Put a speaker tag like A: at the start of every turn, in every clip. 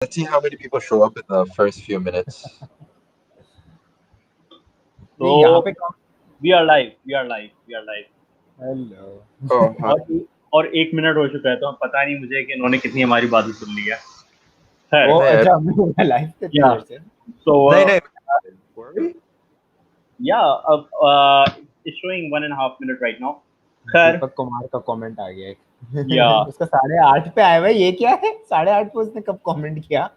A: Let's see how many people show up in the first few minutes.
B: नहीं यहाँ
C: So
B: पे
C: we are live. We are live. We are live.
B: Hello
A: Oh, hi.
C: और 1 minute हो चुका है तो पता नहीं मुझे कि इन्होंने कितनी हमारी बातें सुन ली है. खैर,
B: वो
A: नहीं,
B: अच्छा हम लोग लाइव थे इतनी
C: Yeah.
B: देर से
C: so
A: नहीं, were we?
C: yeah, it's showing 1.5 minute right now. खैर,
B: दीपक कुमार का कमेंट आ गया एक
C: Yeah.
B: उसका 8:30 पे आया हुआ है, ये क्या है 8:30 पे उसने कब कमेंट किया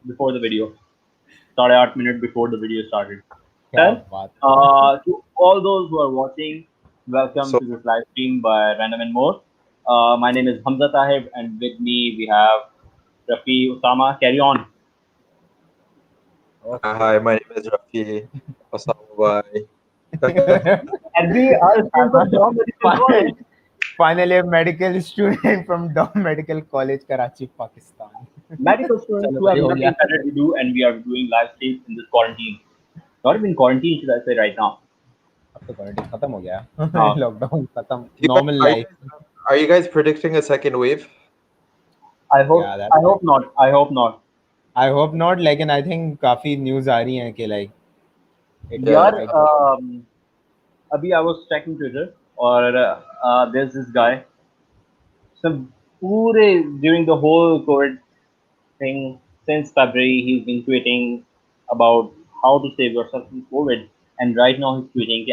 C: before the video, 8.5 minutes before the video started.
B: क्या
C: Khैr,
B: बात है
C: to all those who are watching, welcome
A: So-
C: to this live stream by Random and More. My name is Hamza Tahib, and with me we have Rafi Usama. Carry on.
A: Hi, my name is Rafi. Osama bhai.
C: And we are students of Dom Medical College.
B: Finally a medical student from Dom Medical College Karachi Pakistan
C: Medical students
B: चलो
C: who have
B: भाई, हो
C: nothing
B: गया।
C: better to do, and we are doing live streams in this quarantine. Not even quarantine, should I say right now?
B: अब तो quarantine खत्म हो गया
C: हाँ।
B: लॉकडाउन खत्म
A: Deepak,
B: normal life
A: Are you guys predicting a second wave?
C: I hope.
B: Yeah, that's
C: I hope not. I hope not.
B: I hope not लेकिन I think काफी news आ रही हैं कि लाइक
C: यार,
A: Yeah.
C: अभी I was checking Twitter और there's this guy. So पूरे during the whole COVID thing since February, he's been tweeting about how to save yourself from COVID, and right now he's tweeting,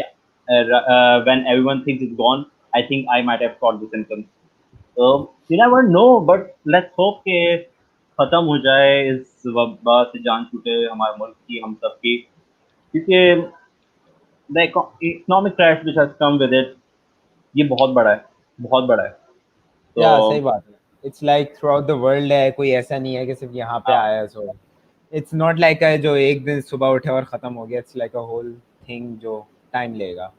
C: when everyone thinks it's gone, I think I might have caught the symptoms. So you never know, but let's hope कि खत्म हो जाए इस वबा से, जान छूटे हमारे मुल्क की, हम सब की, क्योंकि the economic crash which has come with it, ये बहुत बड़ा है, बहुत बड़ा है.
B: या
C: So
B: सही बात है it's like through out the world है कोई ऐसा नहीं है कि सिर्फ यहाँ पे
C: हाँ.
B: आया है सो इट्स नॉट लाइक जो एक दिन सुबह उठे और खत्म हो गया it's like a whole thing जो टाइम लेगा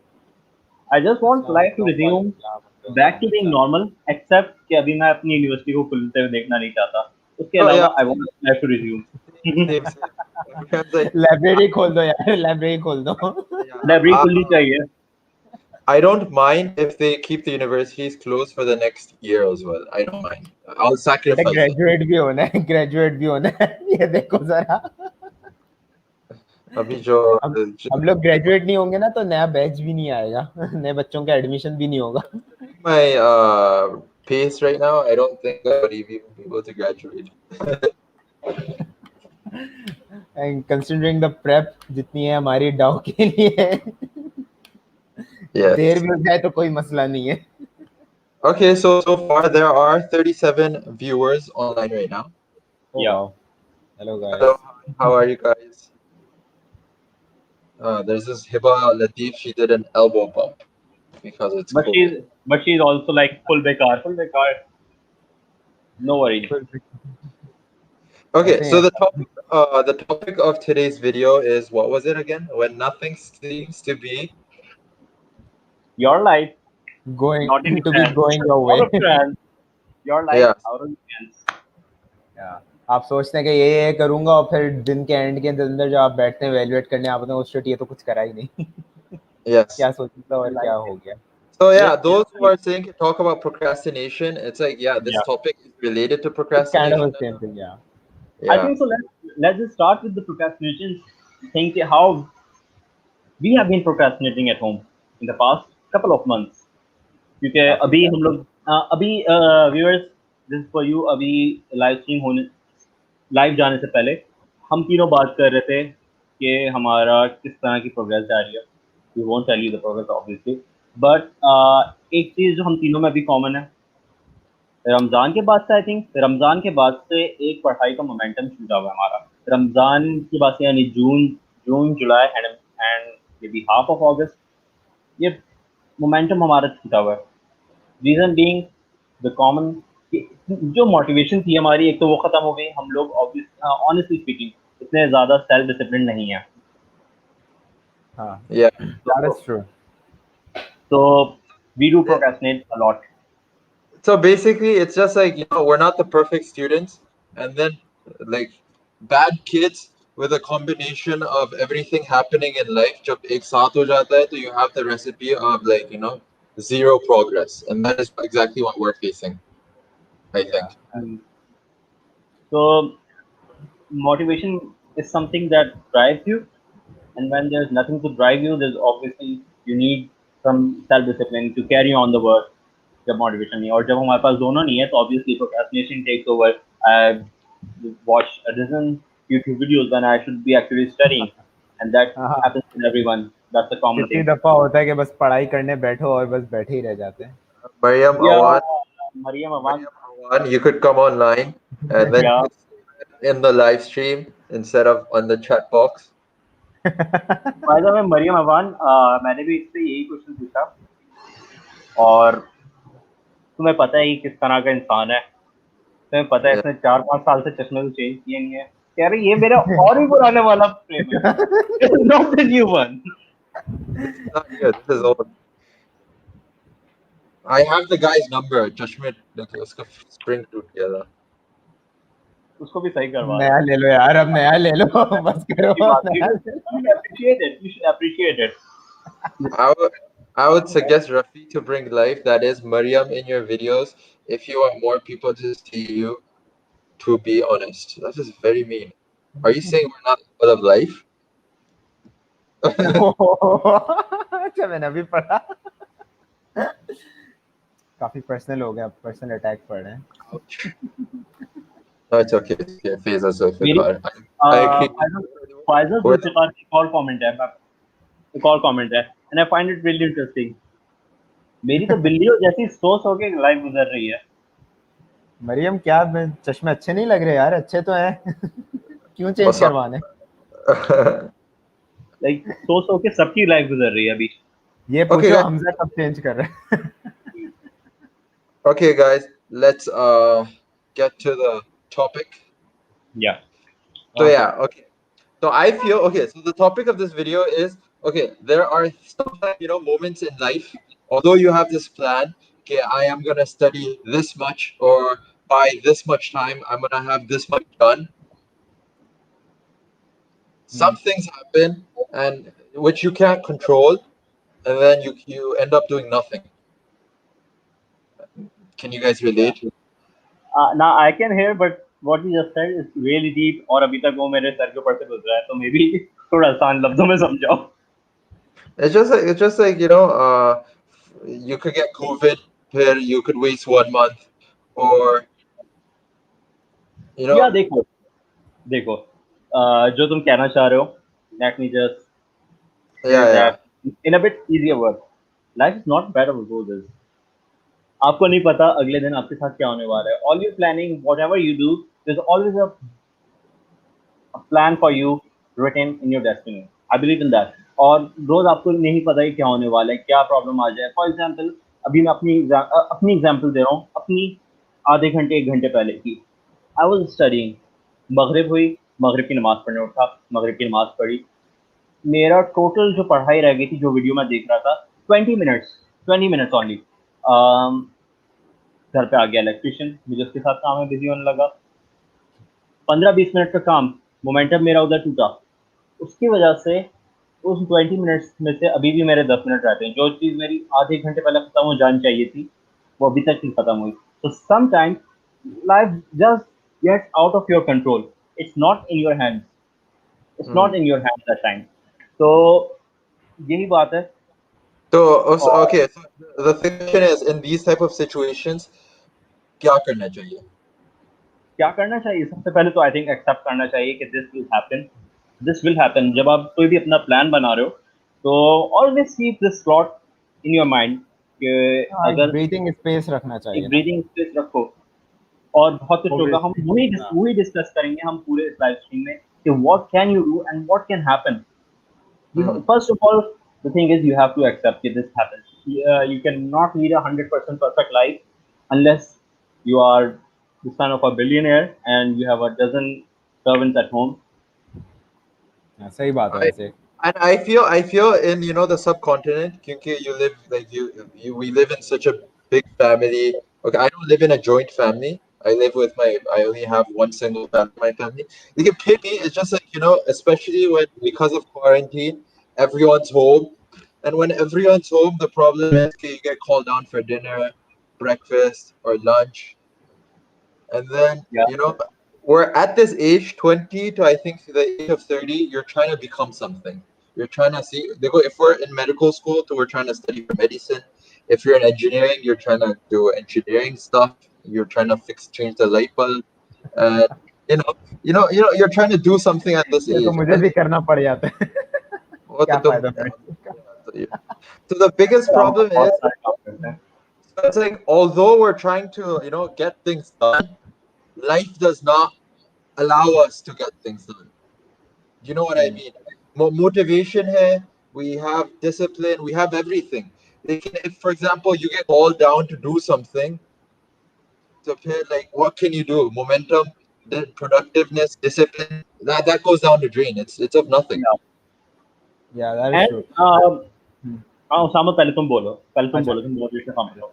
C: I just want life to resume back to being normal, except कि अभी मैं अपनी यूनिवर्सिटी को खुलते हुए देखना नहीं चाहता. उसके
A: Oh,
C: अलावा
A: yeah.
C: I want life to resume.
A: Same, same. Because, like,
B: library खोल दो यार लाइब्रेरी खोल दो
A: yeah,
C: लाइब्रेरी खुलनी चाहिए.
A: I don't mind if they keep the universities closed for the next year as well. I don't mind. I'll
B: बेटा
A: sacrifice it.
B: Graduate भी होना है ग्रेजुएट भी होना है ये देखो जरा
A: अभी जो
B: हम लोग ग्रेजुएट नहीं होंगे ना तो नया बैच भी नहीं आएगा नए बच्चों का एडमिशन भी नहीं होगा
A: my pace right now, I don't think I would even be able to graduate.
B: And considering the prep जितनी है हमारी डाउ के लिए
A: Yes.
B: देर भी हो जाए तो कोई मसला नहीं है
A: Okay, so far there are 37 viewers online right now.
C: Yeah.
B: Hello
A: Hello,
B: guys
A: how are you guys? There's this Hiba Latif. She did an elbow bump because it's
C: But
A: COVID.
C: she's also like full bekar. No worries.
A: Okay,
B: I
A: so
B: think-
A: the topic of today's video is, what was it again? When nothing seems to be.
C: Your life
B: going
C: not in
B: to
C: your
B: be
C: hands.
B: going your
C: Out of
B: way
C: your hands. Your life
A: Yeah.
C: out of your hands.
B: Yeah. आप सोचते हैं कि ये करूंगा और फिर दिन के एंड के अंदर जब आप बैठते हैं वैल्यूएट करने आप बताओ शिट ये तो कुछ करा ही नहीं
A: Yes.
B: क्या सोचा था और क्या हो गया
A: So yeah,
C: Yes,
A: those
C: yes,
A: who are saying talk about procrastination, it's like, yeah, this
C: Yeah.
A: topic is related to
B: it's kind of
A: procrastination.
B: the same thing yeah
C: I
A: Yeah.
C: think so. Let's just start with the procrastination thing. How we have been procrastinating at home in the past couple of months. क्योंकि
B: काफी
C: अभी
B: ज्यादा।
C: हम लोग अभी viewers, this for you, अभी live stream होने, live जाने से पहले हम तीनों बात कर रहे थे कि हमारा किस तरह की प्रोग्रेस जा रही है. We won't tell you the progress obviously, but एक चीज़ जो हम तीनों में भी कॉमन है, रमज़ान के बाद से, आई थिंक रमज़ान के बाद से एक पढ़ाई का मोमेंटम छूटा हुआ है हमारा. रमज़ान के बाद से यानी जून जुलाई and maybe half of अगस्त, ये मोमेंटम हमारा छूटा हुआ है. रीज़न बीइंग द कॉमन, जो मोटिवेशन थी हमारी, एक तो वो ख़त्म हो गई. हम लोग ऑनेस्टली स्पीकिंग इतने ज़्यादा सेल्फ डिसिप्लिन नहीं है.
B: हाँ
A: Yeah.
B: that is true
C: So we do procrastinate a lot.
A: So basically, it's just like, we're not the perfect students, and then like bad kids with a combination of everything happening in life. जब एक साथ हो जाता है, तो you have the recipe of, like, zero progress, and that is exactly what we're facing, I think.
C: So motivation is something that drives you, and when there's nothing to drive you, there's obviously you need some self discipline to carry on the work. जब motivation नहीं है, और जब हमारे पास दोनों नहीं है, तो obviously procrastination takes over. I watch a dozen YouTube videos when I should be actually studying, and that
B: हाँ,
C: happens with everyone. That's the common
B: कितनी
C: thing.
B: दफा होता है कि बस पढ़ाई करने बैठो और बस बैठे ही रह जाते हैं.
A: Mariam
C: Yeah,
A: Awan,
C: Mariam Awan.
A: you could come online and then
C: Yeah.
A: you could in the live stream instead of on the chat box.
C: By the way, Maryam Awan, मैंने भी इससे यही क्वेश्चन पूछा, और तुम्हें पता है ये किस तरह का इंसान है. तुम्हें पता है
A: Yeah.
C: इसने 4-5 साल से चश्मे तो चेंज किए नहीं है. कह रही ये मेरा और भी पुराने वाला फ्रेम है. It's not the new one.
A: Not yet. This is old. I have the guy's number. Jashmit, let's go spring टूट गया था.
C: उसको भी सही करवा.
B: नया ले लो यार, अब नया ले लो, बस करो. नया ले लो.
C: You should appreciate it. You should appreciate it.
A: I would suggest Rafi to bring life, that is Mariam, in your videos if you want more people to see you, to be honest. That's just very mean. Are you saying we're not full of life?
B: अच्छा, मैंने अभी पढ़ा. काफी personal हो गया, personal attack पड़ रहे हैं.
A: No, it's okay. Okay, Faiza
C: मेरी
A: Zulfiqar.
C: फाइजल जुल्फिकार की एक और कमेंट है, एक और कमेंट है, and I find it really interesting. मेरी तो बिल्लियों जैसी सोच हो के लाइफ गुजर रही है.
B: मरियम, क्या चश्मे अच्छे नहीं लग रहे यार? अच्छे तो हैं. क्यों चेंज
A: What's up?
B: करवाने?
C: लाइक सोच हो के सबकी लाइफ गुजर रही है अभी.
B: ये पूछो
A: Okay, guys.
B: हमजा कब चेंज कर रहे हैं?
A: Okay, guys, let's get to the topic.
C: Yeah.
A: So yeah, okay. So I feel okay. So the topic of this video is okay. There are sometimes moments in life. Although you have this plan, okay, I am gonna study this much, or by this much time I'm gonna have this much done. Some things happen, and which you can't control, and then you end up doing nothing. Can you guys relate?
C: Now I can hear, but what you just said is really deep, और अभी तक वो मेरे sir के ऊपर से गुजरा है, तो मे बी थोड़ा आसान लफ्जों में समझाओ.
A: It's just like you could get COVID, here you could waste 1 month, or
C: या देखो जो तुम कहना चाह रहे हो, let me just
A: yeah.
C: in a bit easier word. Life is not better with roses. आपको नहीं पता अगले दिन आपके साथ क्या होने वाला है. All you planning, whatever you do, there's always a plan for you written in your destiny. I believe in that. और रोज आपको नहीं पता है क्या होने वाला है, क्या प्रॉब्लम आ जाए. फॉर एग्जाम्पल, अभी मैं अपनी एग्जाम्पल दे रहा हूँ, अपनी आधे घंटे 1 घंटे पहले की. आई वॉज स्टडीइंग, मगरिब हुई, मगरिब की नमाज पढ़ने उठा, मगरिब की नमाज पढ़ी. मेरा टोटल जो पढ़ाई रह गई थी, जो वीडियो मैं देख रहा था, 20 मिनट्स ओनली. घर पे आ गया इलेक्ट्रिशियन, मुझे उसके साथ काम में बिजी होने लगा. 15-20 मिनट का काम, मोमेंटम मेरा उधर टूटा. उसकी वजह से उस 20 मिनट्स में से अभी भी मेरे 10 मिनट रहते हैं. जो चीज़ मेरी आधे घंटे पहले खत्म हो जानी चाहिए थी, वो अभी तक नहीं खत्म हुई. तो sometimes life just gets out of your control. It's not in your hands. It's not in your hands that time. तो यही बात है.
A: So okay, so the question is, in these type of situations, क्या करना चाहिए?
C: क्या करना चाहिए? सबसे पहले तो आई थिंक एक्सेप्ट करना चाहिए कि दिस विल हैपन. जब आप कोई भी अपना प्लान बना रहे हो, तो always keep this thought in your mind कि अगर
B: ब्रीथिंग स्पेस रखना चाहिए,
C: एक ब्रीथिंग स्पेस रखो. और बहुत कुछ होगा, हम वही डिस्कस करेंगे हम पूरे इस लाइव स्ट्रीम में कि what can you do and what can happen. First of all, the thing is, you have to accept that this happens. You cannot lead a 100% perfect life unless you are the son of a billionaire and you have a dozen servants at home.
B: सही बात है वैसे.
A: And I feel in the subcontinent, because you live like we live in such a big family. Okay, I don't live in a joint family. I live with I only have one single family, my family. You can pay me. It's just like especially when, because of quarantine, everyone's home. And when everyone's home, the problem is you get called down for dinner, breakfast, or lunch. And then,
C: Yeah.
A: we're at this age, 20 to I think the age of 30, you're trying to become something. You're trying to see, if we're in medical school, so we're trying to study for medicine. If you're in engineering, you're trying to do engineering stuff. You're trying to change the light bulb. And, you're trying to do something at this
B: ये तो
A: age.
B: मुझे भी करना पड़ जाता है
A: What
B: क्या
A: the-
B: फायदा फिर इसका?
A: So the biggest problem
C: बहुत
A: is,
C: सारे काम करते हैं.
A: it's like, although we're trying to, get things done, life does not allow us to get things done. You know what I mean? Motivation hai, we have discipline, we have everything. If, for example, you get called down to do something, like, what can you do? Momentum, productiveness, discipline, that goes down the drain. It's of nothing.
B: Yeah, that is true.
C: हाँ उसामा पहले तुम बोलो तुम motivation काम करो.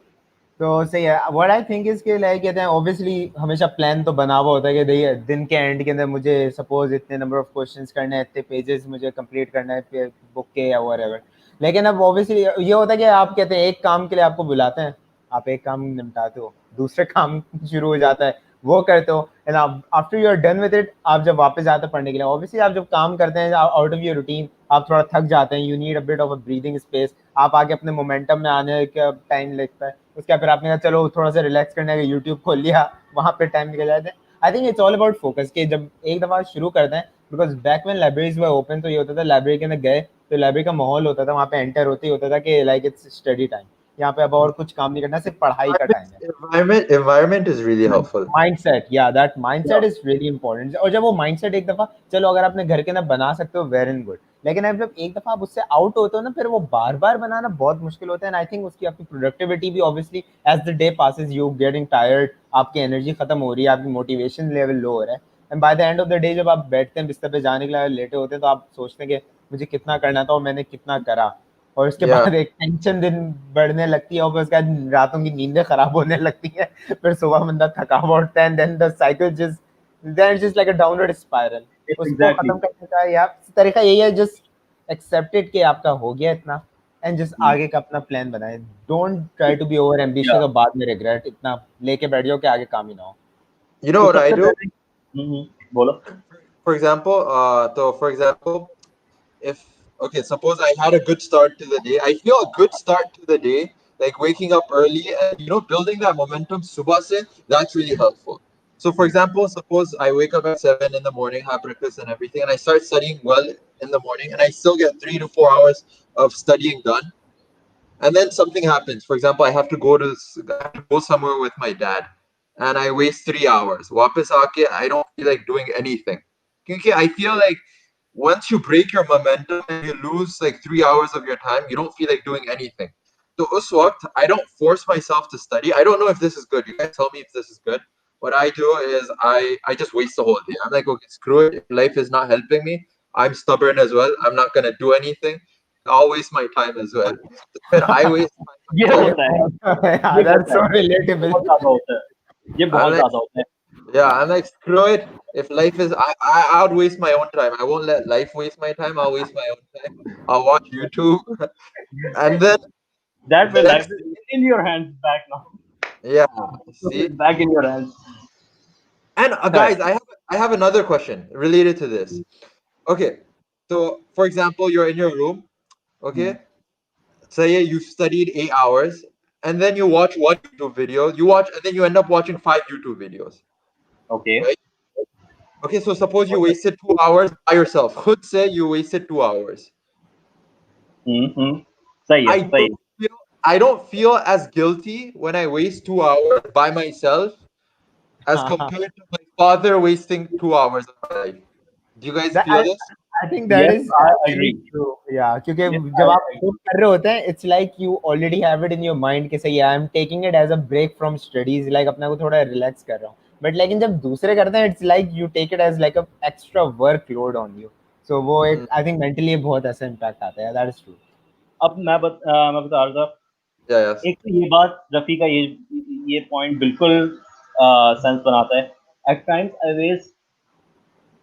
B: तो सही है. व्हाट आई थिंक इज कि लाइक कहते हैं ऑब्वियसली हमेशा प्लान तो बना हुआ होता है कि देखिए दिन के एंड के अंदर मुझे सपोज इतने नंबर ऑफ क्वेश्चंस करने हैं, इतने पेजेस मुझे कंप्लीट करना है बुक के या व्हाटएवर. लेकिन अब ऑब्वियसली ये होता है कि आप कहते हैं एक काम के लिए आपको बुलाते हैं, आप एक काम निपटाते हो, दूसरे काम शुरू हो जाता है, वो करते हो, and after you are done with it आप जब वापस जाते हैं पढ़ने के लिए, ऑब्वियसली आप जब काम करते हैं आउट ऑफ योर रूटीन आप थोड़ा थक जाते हैं, you need a bit of a breathing space, आप आगे अपने मोमेंटम में आने का टाइम लगता है. उसके फिर आपने कहा चलो थोड़ा सा रिलैक्स करने का यूट्यूब खोल लिया, वहाँ पे टाइम निकल जाते हैं. आई think it's all about focus कि जब एक दफ़ा शुरू करते हैं, because back when libraries were open तो ये होता था लाइब्रेरी के अंदर गए तो लाइब्रेरी का माहौल होता था, वहाँ पे एंटर होते ही होता था कि लाइक इट्स स्टडी टाइम, यहाँ पे अब और कुछ काम नहीं करना, सिर्फ पढ़ाई का टाइम है.
A: Environment is really helpful.
B: Mindset, या that mindset is really important. और जब वो माइंडसेट एक दफा चलो अगर आपने घर के अंदर बना सकते हो वेरी गुड, लेकिन अब जब एक दफा आप उससे आउट होते हो ना फिर वो बार बार बनाना बहुत मुश्किल होता है. एंड आई थिंक उसकी आपकी प्रोडक्टिविटी भी obviously as the day passes you getting tired, आपकी एनर्जी खत्म हो रही है, आपकी मोटिवेशन लेवल लो हो रहा है, and by the end of the day जब आप बैठते हैं बिस्तर पे जाने के लिए लेटे होते हैं तो आप सोचते हैं कि मुझे कितना करना था और मैंने कितना करा, और उसके बाद एक टेंशन दिन बढ़ने लगती है और फिर उसके बाद रातों की नींदें खराब होने लगती है, फिर सुबह बंदा थका हुआ उठता है, and then the cycle just like a downward spiral. उसको खत्म करने का या तरीका यही है, जस्ट एक्सेप्ट इट कि आपका हो गया इतना एंड जस्ट आगे का अपना प्लान बनाएं. Don't try to be over ambitious और बाद में रिग्रेट इतना लेके बैठ जाओ कि आगे काम ही ना हो.
A: You know what I do?
C: बोलो.
A: For example, if suppose I had a good start to the day. I feel a good start to the day, like waking up early and building that momentum. Subah se, that's really helpful. So, for example, suppose I wake up at 7 in the morning, have breakfast and everything, and I start studying well in the morning, and I still get 3 to 4 hours of studying done. And then something happens. For example, I have to go somewhere with my dad, and I waste 3 hours. Wapas aake, I don't feel like doing anything. Because I feel like once you break your momentum and you lose like 3 hours of your time, you don't feel like doing anything. So us waqt, I don't force myself to study. I don't know if this is good. You guys tell me if this is good. What I do is I just waste the whole day. I'm like, okay, screw it. If life is not helping me, I'm stubborn as well. I'm not gonna do anything. I'll waste my time as well. Then I waste my time.
C: ये होता है.
B: That's so relatable.
C: बहुत ज़्यादा होता है. ये बहुत ज़्यादा होता है.
A: Yeah, I'm like, screw it. If life is, I would waste my own time. I won't let life waste my time. I'll waste my own time. I'll watch YouTube, and then
C: That way life is in your hands back now.
A: yeah, see.
C: Back in your hands.
A: And guys, I have another question related to this. Okay, so for example, you're in your room. Okay, say you've studied 8 hours, and then you watch one YouTube video. And then you end up watching 5 YouTube videos.
C: Okay.
A: Right? Okay, so suppose you wasted 2 hours by yourself. Khud say you wasted 2 hours.
C: सही है, सही है.
A: I don't feel as guilty when I waste 2 hours by myself as compared to my father wasting 2 hours of my life. Do you guys feel this?
B: I think that
C: Yes,
B: is
C: I agree.
B: true. Yeah, क्योंकि
C: Yes,
B: जब
C: I
B: आप
C: agree.
B: खुद कर रहे होते हैं it's like you already have it in your mind कि सही I am taking it as a break from studies, like अपने को थोड़ा relax कर रहा हूँ. But लेकिन जब दूसरे करते हैं it's like you take it as like a extra workload on you. So वो एक I think mentally बहुत ऐसा impact आता है. That is true.
C: अब मैं बता रहा था.
A: Yeah.
C: एक तो ये बात रफ़ी का ये पॉइंट बिल्कुल सेंस बनाता है. At times I waste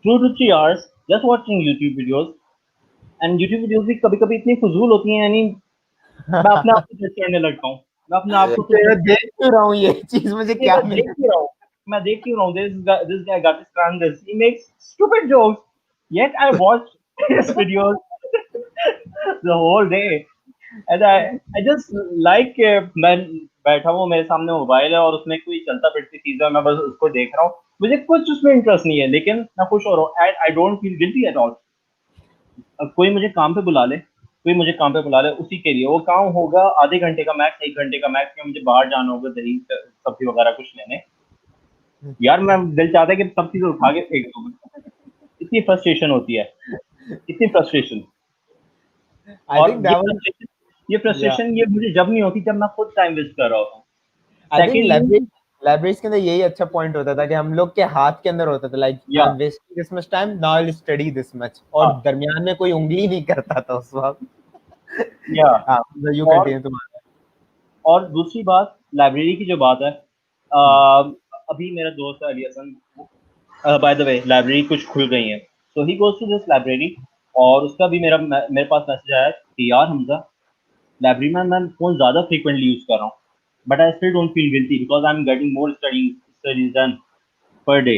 C: 2 to 3 hours just watching YouTube videos, and YouTube videos भी कभी-कभी इतनी फजूल होती हैं, यानी मैं अपने आप को जज करने लगता हूँ. मैं अपने आप को
B: मैं देख क्यों रहा हूँ ये चीज, मुझे क्या
C: देख क्यों रहा हूँ. मैं देख क्यों रहा हूँ, this guy got his crank this, he makes stupid jokes, yet I watch his videos the whole day, and I just like मैं बैठा हूँ, मेरे सामने मोबाइल है और उसमें कोई चलता फिरती चीज है, मैं बस उसको देख रहा हूँ, मुझे कुछ उसमें इंटरेस्ट नहीं है, लेकिन मैं खुश हो रहा हूँ, and I don't feel guilty at all. कोई मुझे काम पे बुला ले, कोई मुझे काम पे बुला ले, उसी के लिए वो काम होगा आधे घंटे का मैक्स, 1 घंटे का मैक्स, या मुझे बाहर जाना होगा दही सब्जी वगैरह कुछ लेने, यार मैं दिल चाहता है कि सब चीजें उठा के फेंक दूं, इतनी फ्रस्ट्रेशन होती है, इतनी फ्रस्ट्रेशन।
B: I
C: और
B: think that was
C: ये
B: yeah.
C: फ्रस्ट्रेशन ये मुझे जब नहीं होती जब मैं खुद टाइम वेस्ट कर रहा होता हूँ।
B: I think
C: सेकेंडली
B: लाइब्रेरीज के अंदर यही अच्छा पॉइंट होता था कि हम लोग के हाथ के अंदर होता था, like I am wasting this much time, now I will study this much, और दरमियान में कोई उंगली नहीं करता था उस वक्त।
C: या
B: यू कंटिन्यू तुम्हारा।
C: और दूसरी बात लाइब्रेरी की जो बात है, अभी मेरा दोस्त है Ali Hasan, by the way library कुछ खुल गई है, so he goes to this library, और उसका भी मेरे पास मैसेज आया कि यार हमजा लाइब्रेरी में मैं फ़ोन ज़्यादा फ्रीक्वेंटली यूज़ कर रहा हूँ, but I still don't feel guilty because I am getting more studies done per day,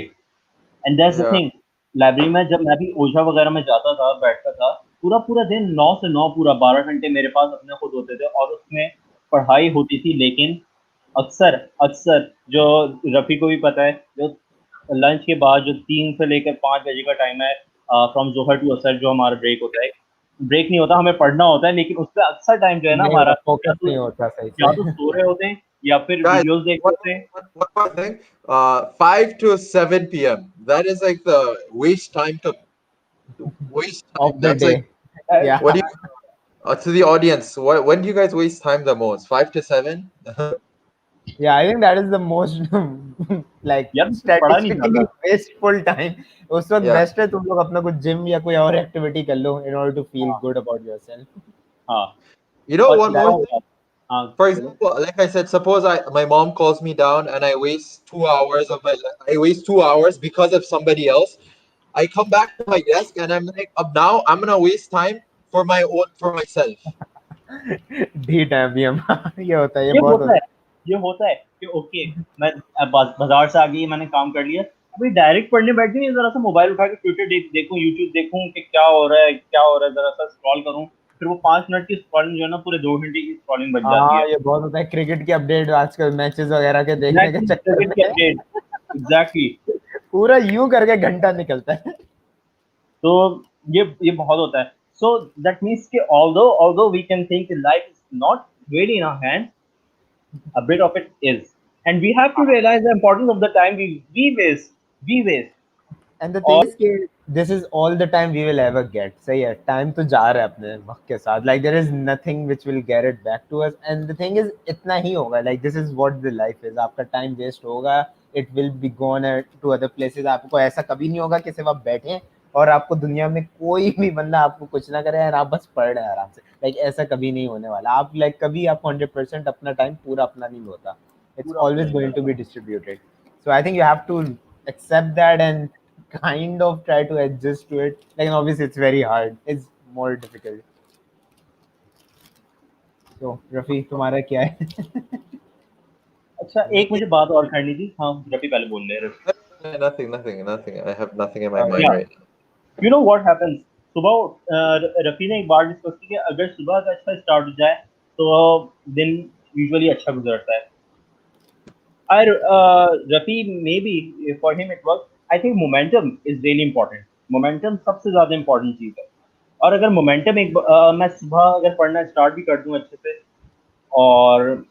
C: and that's the
A: Yeah.
C: Thing. Library में जब मैं भी ओझा वगैरह में जाता था, बैठता था, पूरा पूरा दिन 9 से 9 पूरा 12 घंटे मेरे पास अपने खुद होते थे, और उसमें पढ़ाई होती थी, लेकिन अक्सर अक्सर जो रफ़ी को भी पता है, जो लंच के बाद जो 3 से लेकर 5 बजे का टाइम है, फ्रॉम जोहर टू असर जो हमारा ब्रेक होता है, ब्रेक नहीं होता, हमें पढ़ना होता है, लेकिन उसका अक्सर टाइम जो है ना
B: नहीं
C: हमारा,
B: होता, फोकस नहीं होता सही
C: या तो
B: से।
C: सो रहे होते हैं या फिर
A: Guys,
C: वीडियोस देख रहे होते हैं।
A: one more thing. 5 to 7 p.m. That is like the waste time to waste time.
B: Of the
A: That's like,
B: day, yeah.
A: what do you, to the audience, when do you guys waste time the most? 5 to 7?
B: Yeah, I think that is the most like
C: यार पढ़ा नहीं
B: statistically
C: जाता।
B: wasteful time. उस वक्त
A: Yeah.
B: Best है तुम लोग अपना कुछ जिम या कोई और एक्टिविटी कर लो in order to feel good about yourself.
C: हाँ,
A: You know,
C: और
A: one
C: एक
A: more
C: और
A: thing.
C: बात, हाँ
A: For
C: बोलो।
A: example, like I said, suppose my mom calls me down and I waste 2 hours of I waste 2 hours because of somebody else. I come back to my desk and I'm like, now I'm gonna waste time for myself.
B: ढीठ है अभी हम। ये होता है, ये
C: ये
B: बहुत
C: होता
B: होता
C: है, ये होता है कि ओके मैं अब बाजार से आ गई, मैंने काम कर लिया, अभी डायरेक्ट पढ़ने बैठ गई, जरा सा मोबाइल उठा के ट्विटर देखूं, यूट्यूब देखूं कि क्या हो रहा है, क्या हो रहा है, जरा सा स्क्रॉल करूं, फिर वो 5 मिनट की स्क्रॉलिंग जो है ना पूरे 2 घंटे की स्क्रॉलिंग बन
B: है।
C: जाती
B: हाँ,
C: है।
B: ये बहुत होता है, क्रिकेट की अपडेट आजकल मैचेस वगैरह के देखने के
C: एग्जैक्टली,
B: चक्कर
C: क्रिकेट की
B: में
C: अपडेट, एग्जैक्टली।
B: पूरा यूं करके घंटा निकलता है।
C: तो ये बहुत होता है। सो दैट मीन्स कि although we can think life is not really in our hands, a bit of it is, and we have to realize the importance of the time we waste।
B: And the thing
C: और
B: is कि this is all the time we will ever get. सही है, time तो जा रहा है अपने वक्त के साथ, like there is nothing which will get it back to us, and the thing is इतना ही होगा, like this is what the life is, आपका टाइम वेस्ट होगा, it will be gone to other places, आपको ऐसा कभी नहीं होगा कि सिर्फ आप बैठे और आपको दुनिया में कोई भी बंदा आपको कुछ ना करे और आप बस पढ़ रहे हैं आराम से, like ऐसा कभी नहीं होने वाला, आप like कभी आपको 100% अपना टाइम पूरा अपना नहीं होता, it's always going to be distributed, so I think you have to accept that and kind of try to adjust to it, like obviously it's very hard, it's more difficult. So Rafi, तुम्हारा क्या है?
C: अच्छा, एक मुझे बात और करनी थी। हाँ, रफी पहले बोल ले रहे।
A: Nothing. I have nothing in my mind
C: या
A: right now.
C: You know what happens, सुबह रफी ने एक बार डिस्कस की कि अगर सुबह का अच्छा स्टार्ट हो जाए तो दिन यूजुअली अच्छा गुजरता है। I Rafi, maybe for him it works. I think momentum is really important. Momentum सबसे ज़्यादा important चीज़ है। और अगर momentum मैं सुबह अगर पढ़ना स्टार्ट भी कर दूँ अच्छे से, और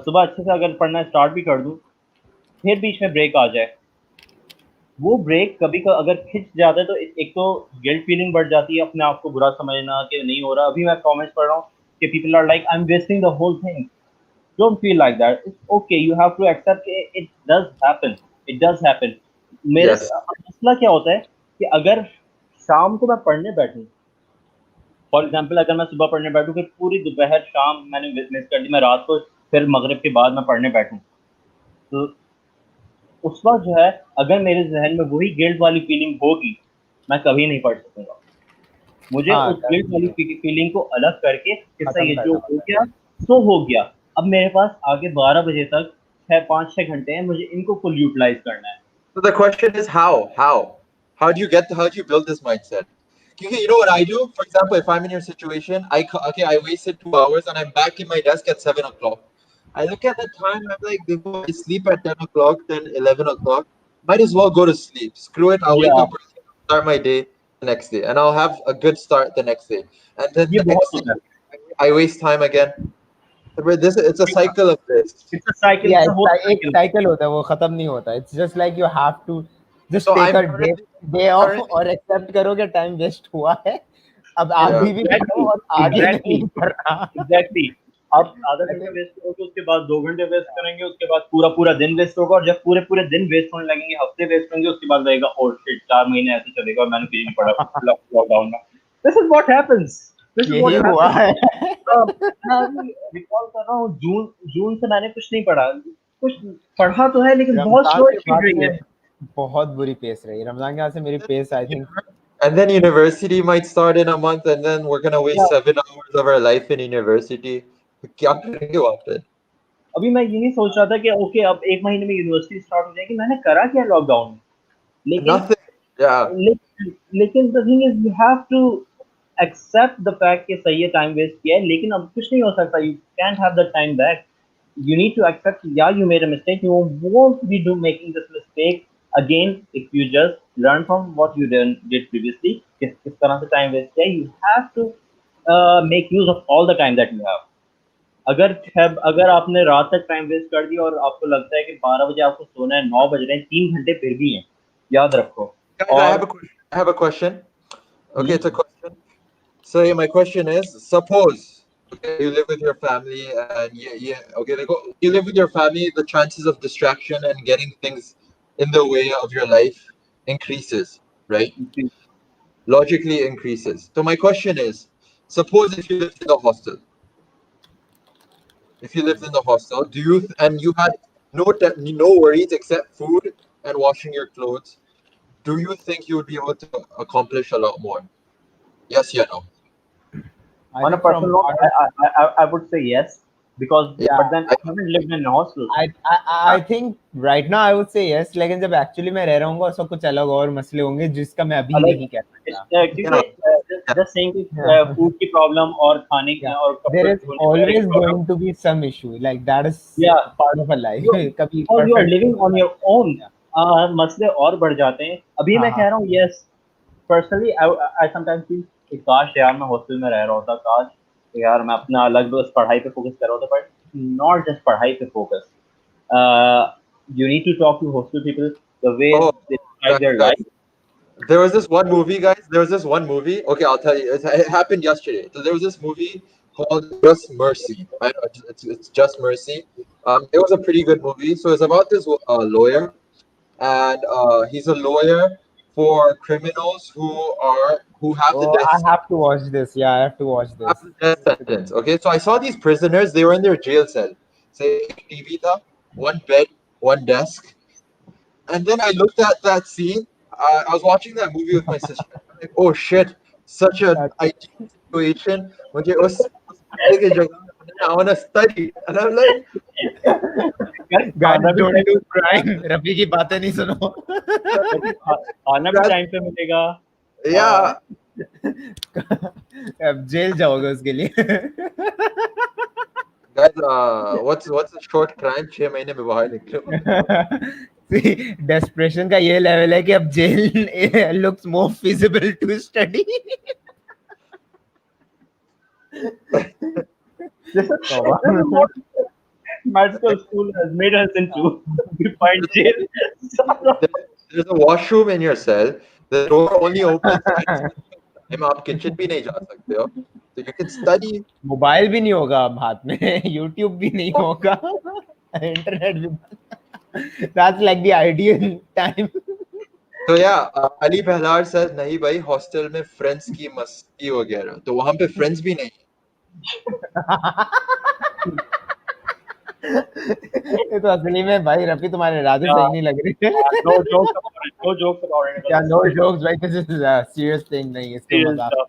C: सुबह अच्छे से अगर पढ़ना स्टार्ट भी कर दूँ, फिर बीच में ब्रेक आ जाए, वो ब्रेक कभी का अगर खिंच जाता है तो एक तो गिल्ट फीलिंग बढ़ जाती है, अपने आप को बुरा समझना कि नहीं हो रहा। अभी मैं कमेंट्स पढ़ रहा हूँ कि people are like I am wasting the whole thing. Don't feel like that. It's okay. You have to accept it does happen. It does happen. मेरे
A: Yes.
C: मसला क्या होता है कि अगर शाम को मैं पढ़ने बैठूं, फॉर एग्जांपल अगर मैं सुबह पढ़ने बैठूं फिर पूरी दोपहर शाम मैंने मिस कर दी, मैं रात को फिर मगरिब के बाद मैं पढ़ने बैठूं, तो उस वक्त जो है अगर मेरे जहन में वही गिल्ट वाली फीलिंग होगी, मैं कभी नहीं पढ़ सकूंगा। मुझे
B: हाँ,
C: उस गिल्ट वाली फीलिंग को अलग करके किसका
B: खत्म
C: ये जो
B: करना
C: हो
B: होता है।
C: गया सो हो गया, अब मेरे पास आगे 12 बजे तक 5-6 घंटे हैं, मुझे इनको फुल यूटिलाइज करना है.
A: So the question is how do you build this mindset? Because you know what I do? For example, if I'm in your situation, I wasted 2 hours and I'm back in my desk at 7 o'clock. I look at the time, I'm like, देखो, I sleep at 10 o'clock, then 11 o'clock. Might as well go to sleep. Screw it. I'll wake
C: Yeah,
A: up early, start my day the next day, and I'll have a good start the next day. And then
C: ये
A: the
C: बहुत
A: next
C: होता
A: day,
C: है.
A: I waste time again. It's a cycle of this.
C: It's a cycle.
B: Yeah,
C: It's a whole
B: एक
C: cycle.
B: cycle होता है, वो खत्म नहीं होता. It's just like you have to just
A: So
B: take
A: I'm
B: a
A: currently,
B: day off
A: currently
B: और accept करो कि time waste हुआ है. अब
A: yeah.
B: आगे भी करो और आगे नहीं करना.
C: Exactly. आप आधा घंटा वेस्ट करोगे, उसके बाद 2 घंटे वेस्ट करेंगे, उसके बाद पूरा पूरा दिन वेस्ट होगा, और जब पूरे पूरे दिन वेस्ट होने लगेंगे, हफ्ते वेस्ट होंगे, उसके बाद लगेगा ओह शिट 4 महीने ऐसे चलेगा और मैंने कुछ नहीं पढ़ा लॉकडाउन में. This is what happens. This is what
B: यही हुआ
C: happens.
B: है.
C: मैं अभी रिकॉल कर रहा हूँ, जून से मैंने कुछ नहीं पढ़ा. कुछ पढ़ा तो है लेकिन बहुत
B: रमजान
C: स्लो
B: के
C: स्पीड
B: बाद
C: रही है.
B: से बहुत बुरी पेस रही. रमजान के बाद से मेरी pace I think
A: And then university might start in a month, and then we're gonna waste
C: Yeah.
A: 7 hours of our life in university. क्या करेंगे वहाँ पे?
C: अभी मैं ये नहीं सोच रहा था कि ओके अब 1 महीने में यूनिवर्सिटी स्टार्ट हो जाएगी, मैंने करा क्या लॉकडाउन में. लेकिन
A: Nothing. Yeah.
C: लेकिन the thing is you have to accept the fact कि सही है टाइम वेस्ट किया है, लेकिन अब कुछ नहीं हो सकता. You can't have the time back. You need to accept, yeah, you made a mistake. You won't be making this mistake again if you just learn from what you did previously. किस तरह से time waste किया. You have to make use of all the time that you have. अगर आपने रात तक time waste कर दिया और आपको लगता है कि 12 बजे आपको सोना है, 9 बज रहे हैं, 3 घंटे फिर भी हैं, याद रखो.
A: Guys, I have a question. Okay, it's a question. So my question is: suppose you live with your family, and okay, you live with your family. The chances of distraction and getting things in the way of your life increases, right? Logically increases. So my question is: suppose if you lived in a hostel. If you lived in the hostel, and you had no worries except food and washing your clothes, do you think you would be able to accomplish a lot more? Yes, yeah, no.
C: On a personal note, I would say yes, because
B: Yeah.
C: but then I haven't lived in a hostel.
B: I think right now I would say yes, लेकिन जब actually मैं रह रहा हूँगा उसका कुछ अलग और मसले होंगे जिसका मैं अभी नहीं कह सकता.
C: क्योंकि just saying food की प्रॉब्लम और खाने की और
B: there is always going to be some issue, like that is part of a life. कभी
C: because you are living on your own, मसले और बढ़ जाते हैं. अभी मैं कह रहा हूँ yes, personally I sometimes feel कि काश यार मैं हॉस्टल में रह रहा होता, काश यार मैं अपना अलग बस पढ़ाई पे फोकस कर रहा होता, but not just पढ़ाई पे focus. You need to talk to hostel people the way they describe their life.
A: There was this one movie, guys. There was this one movie. Okay, I'll tell you. It happened yesterday. So there was this movie called Just Mercy. I know it's Just Mercy. It was a pretty good movie. So it's about this lawyer, and he's a lawyer for criminals who have the death.
B: I have to watch this. Yeah, I have to watch this.
A: Have the death sentence. Okay, so I saw these prisoners. They were in their jail cell. Say TV tha, one bed, one desk, and then I looked at that scene. I was watching that movie with my sister. I'm like, oh shit, such an ideal situation. मुझे उस के जगह I want to study, and I'm like,
B: guys, don't do crime. Rafi की बातें नहीं सुनो.
C: खाना भी टाइम पे मिलेगा.
A: yeah.
B: अब जेल जाओगे उसके लिए.
A: Guys, what's a short crime? 6 महीने में बाहर निकलो.
B: डेस्परेशन का ये लेवल है कि अब jail looks more feasible to study.
C: Medical school has made us into we find jail.
A: There's a washroom in your cell. The door only opens. आप किचन भी नहीं जा सकते हो. So you can study.
B: Mobile भी नहीं होगा अब हाथ में, यूट्यूब भी नहीं होगा, इंटरनेट भी. That's like the ideal time.
A: So yeah, Ali Behlar says नहीं भाई हॉस्टल में फ्रेंड्स की मस्ती वगैरह, तो वहाँ पे फ्रेंड्स भी नहीं.
B: ये तो असली में भाई रफी तुम्हारे इरादे सही नहीं लग रहे.
C: No jokes about it.
B: क्या no jokes भाई, this is a serious thing. नहीं इसको मजाक.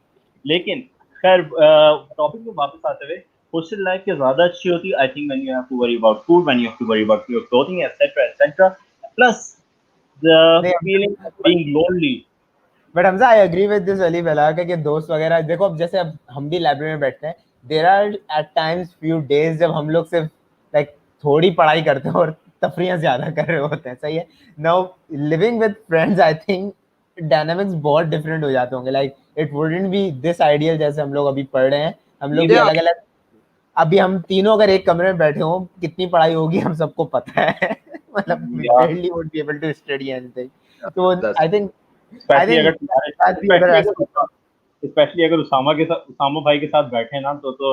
C: लेकिन खैर टॉपिक में वापस आते हुए, hostel life के ज़्यादा अच्छी होती है. I think when you have to worry about food, when you have to worry about your clothing, etc. Plus the
B: नहीं
C: feeling of being lonely.
B: But Hamza I agree with this वली बेला कि दोस्त वगैरह देखो अब जैसे अब हम भी लाइब्रेरी में बैठते हैं there are at times few days जब हम लोग सिर्फ लाइक थोड़ी पढ़ाई करते हैं और तफरियां ज्यादा कर रहे होते हैं सही है now living with friends I think dynamics बहुत डिफरेंट हो जाते होंगे like it wouldn't be this ideal जैसे हम लोग अभी पढ़ रहे हैं हम लोग भी
A: Yeah.
B: अलग अलग अभी हम तीनों अगर एक कमरे में बैठे हों कितनी पढ़ाई होगी हम सबको पता है मतलब we
C: Yeah.
B: barely would be able to study anything so
A: That's
B: I think
C: Especially अगर तुम्हारे
B: that the other
C: especially अगर उसामा भाई के साथ बैठे ना तो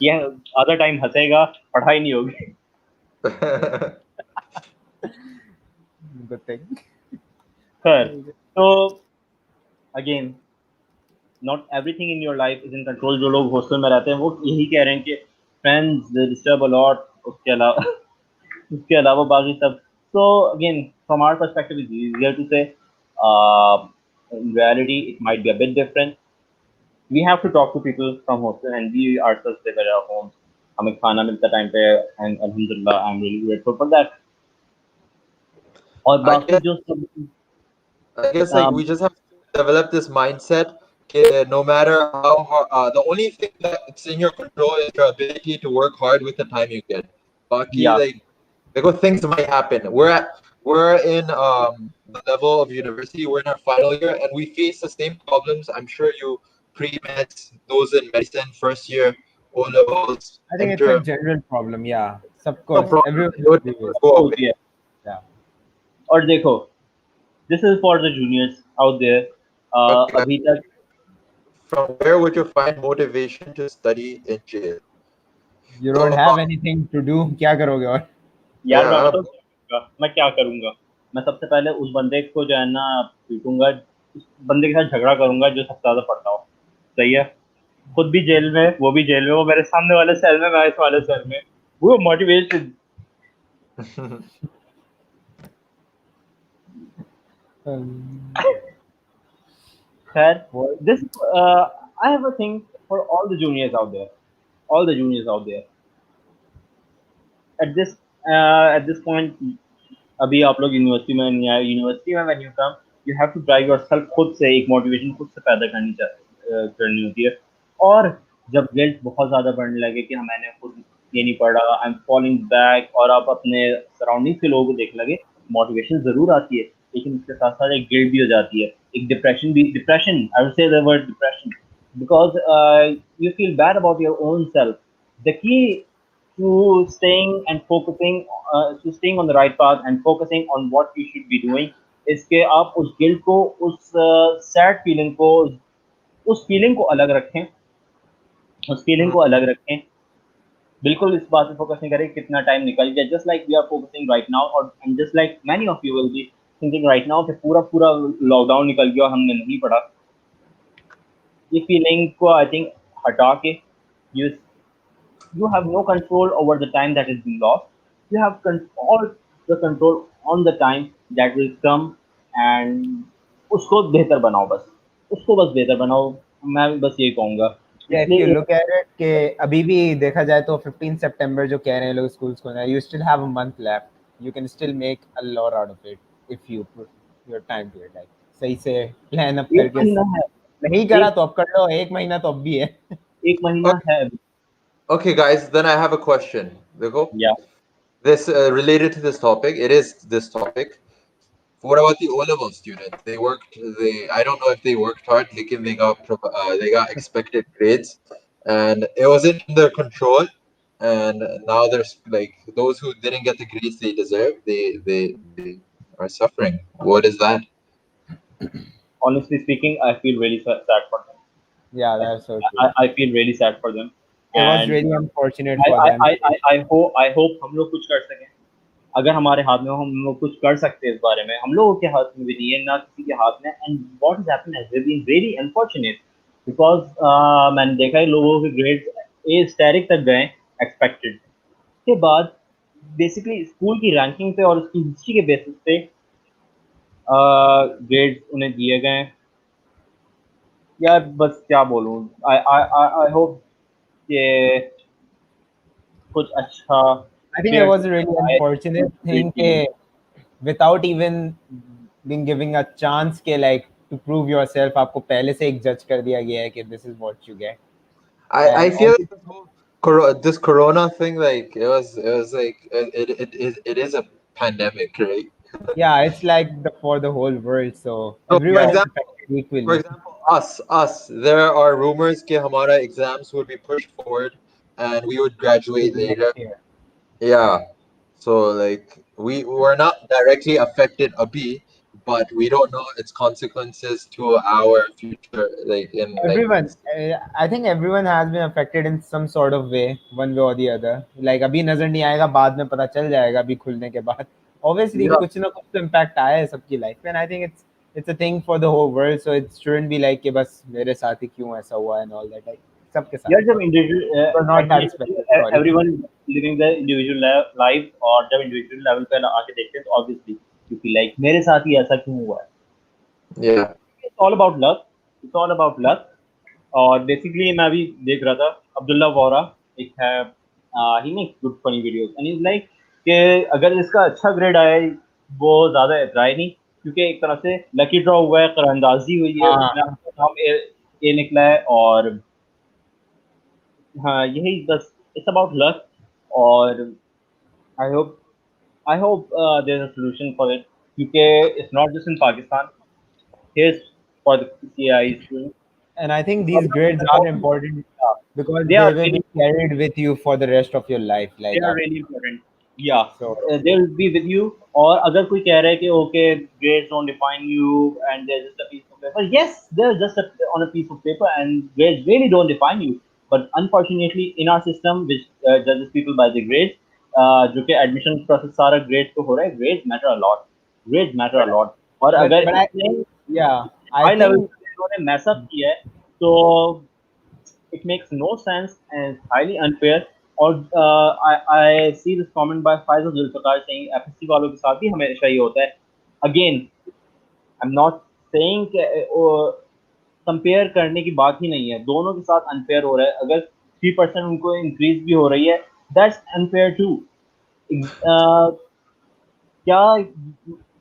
C: ये आधा टाइम हंसेगा, पढ़ाई नहीं होगी.
B: good thing.
C: खैर, तो again not everything in your life is in control. जो लोग हॉस्टल में रहते हैं वो यही कह रहे हैं कि friends they disturb a lot. उसके अलावा बाकी सब. So again from our perspective it's easier to say. In reality it might be a bit different. We have to talk to people from hostel and we ourselves live at our homes. हमें खाना मिलता time पे and alhamdulillah I'm really grateful for that. और
A: I
C: बाकी
A: guess,
C: जो
A: I guess like we just have to develop this mindset. No matter how hard, the only thing that's in your control is your ability to work hard with the time you get. Baki,
C: yeah
A: because things might happen. We're in the level of university. We're in our final year, and we face the same problems. I'm sure you pre-meds, those in medicine, first year, O levels,
B: I think it's a general problem. Yeah, of course, everyone
A: It would
B: agree with.
A: never go away.
C: होती है.
B: Yeah.
C: और देखो this is for the juniors out there.
A: Okay,
C: अभी तक
A: from where would you find motivation to study in jail?
B: You don't have anything to do. क्या करोगे और?
C: यार मैं
A: Yeah,
C: बताऊं क्या करूंगा? मैं क्या करूंगा? मैं सबसे पहले उस बंदे को जो है ना पीटूंगा, उस बंदे के साथ झगड़ा करूंगा जो सबसे ज्यादा पढ़ता हो. सही है. खुद भी जेल में, वो भी जेल में, वो मेरे सामने वाले सेल में, मैं इस वाले सेल में. वो मोटिवेशन. खैर, this I have a thing for all the juniors out there. All the juniors out there. At this point, अभी आप लोग यूनिवर्सिटी में नहीं आए. यूनिवर्सिटी में when you come, you have to drive yourself. खुद से एक मोटिवेशन खुद से पैदा करनी होती है. और जब गिल्ट बहुत ज़्यादा बढ़ने लगे कि मैंने खुद ये नहीं पढ़ा, आई एम फॉलिंग बैक, और आप अपने सराउंडिंग के लोगों को देख लगे, मोटिवेशन ज़रूर आती है, लेकिन उसके साथ साथ एक गिल्ट भी हो जाती है, एक depression I would say the word depression, because you feel bad about your own self. The key to staying on the right path and focusing on what you should be doing is कि आप उस guilt को, उस sad feeling को, उस feeling को अलग रखें, उस फीलिंग को अलग रखें. बिल्कुल इस बात पे फोकस नहीं करें कितना टाइम निकल गया. Just like we are focusing right now, और just like many of you will be thinking right now कि पूरा लॉकडाउन निकल गया और हमने नहीं पढ़ा. ये फीलिंग को आई थिंक हटा के you have no control over the time that has been lost. You have all the control on the time that will come, and उसको बेहतर बनाओ, बस उसको बस बेहतर बनाओ. मैं बस ये कहूँगा.
B: Yeah, if you look at it कि अभी भी देखा जाए तो 15 सितंबर जो कह रहे हैं लोग स्कूल्स को ना, you still have a month left. You can still make a lot out of it if you put your time to it. Like सही से plan up
C: एक
B: करके
C: महीना है,
B: नहीं करा तो अब कर लो, एक महीना तो अब भी है.
C: एक महीना है.
A: Okay, guys, then I have a question. Dekho,
C: Yeah.
A: this related to this topic. It is this topic. What about the O-level students? I don't know if they worked hard, they got expected grades, and it wasn't in their control. And now there's like those who didn't get the grades they deserve. They are suffering. What is that?
C: Honestly speaking, I feel really sad for them.
B: Yeah, that's so true.
C: I feel really sad for them.
B: It was
C: And
B: really unfortunate for them.
C: I hope हम लोग कुछ कर सकें. अगर हमारे हाथ में हो, हम लोग कुछ कर सकते हैं इस बारे में. हम लोगों के हाथ में भी नहीं है, ना किसी के हाथ में. And what has happened has been very unfortunate because मैंने देखा है लोगों के ग्रेड्स ए स्टैरिक तक गए एक्सपेक्टेड के बाद. बेसिकली स्कूल की रैंकिंग पे और उसकी हिस्ट्री के बेसिस पे ग्रेड्स उन्हें दिए गए. यार बस क्या बोलूँ. आई होप कि कुछ अच्छा
B: I think it
C: fair
B: was a really
C: आए
B: unfortunate thing
C: team.
B: without even being given a chance के like to prove yourself आपको पहले से एक judge कर दिया गया है कि this is what you get.
A: I
B: And
A: feel like this whole this corona thing, like it was like it is a pandemic, right?
B: yeah, it's like for the whole world, so
A: So
B: everyone is affected
A: for
B: equally.
A: example, us, there are rumors that हमारा exams would be pushed forward and we would graduate later.
B: Next year.
A: Yeah. So like we were not directly affected abhi, but we don't know its consequences to our future, like in like
B: Everyone, I think everyone has been affected in some sort of way, one way or the other. Like अभी नजर नहीं आएगा, बाद में पता चल जाएगा अभी खुलने के बाद. Obviously,
A: yeah.
B: कुछ ना कुछ तो impact आया है सबकी life में, and I think it's a thing for the whole world, so it shouldn't be like कि बस मेरे साथ ही क्यों ऐसा हुआ and all that. Like सबके साथ.
C: यार जब individual
B: It was not that special. Sorry.
C: Everyone living the individual life और जब इंडिविजुअल लेवल पे आके देखते हैं तो ऑब्वियसली क्योंकि लाइक मेरे साथ ही ऐसा क्यों हुआ है
A: Yeah.
C: It's all about luck it's all about luck और बेसिकली मैं अभी देख रहा था अब्दुल्ला वोरा एक है he makes good funny videos and is like कि अगर इसका अच्छा ग्रेड आया है, वो ज़्यादा एतराई नहीं क्योंकि एक तरह से लकी ड्रॉ हुआ है करारंदाजी हुई है
B: हाँ.
C: उसमें आपका नाम ए निकला है और हाँ यही बस इट्स अबाउट लक और I hope there is a solution for it क्योंकि it's not just in Pakistan here's for the CI students.
B: And I think these grades are important because
C: They
B: they
C: are
B: will be
C: really
B: carried with you for the rest of your life.
C: they
B: Like
C: are
B: after.
C: really important. Yeah,
B: So
C: they will be with you. और अगर कोई कह रहा है कि okay grades don't define you and they're just a piece of paper. Yes, they're just on a piece of paper and grades really don't define you. But unfortunately in our system which judges people by the grades, जो कि admission process सारा grades पे हो रहा है, grades matter a lot. Grades matter a lot. और अगर
B: but I
C: इतने
B: yeah, I
C: high level
B: think
C: पे इन्होंने mess up किया है तो it makes no sense and it's highly unfair. और I see this comment by Faisal Zulfikar saying FSC वालों के साथ भी हमेशा ये होता है. Again, I'm not saying compare करने की बात ही नहीं है. दोनों के साथ अनफेयर हो रहा है. अगर 3% उनको इंक्रीज भी हो रही है, that's unfair too. क्या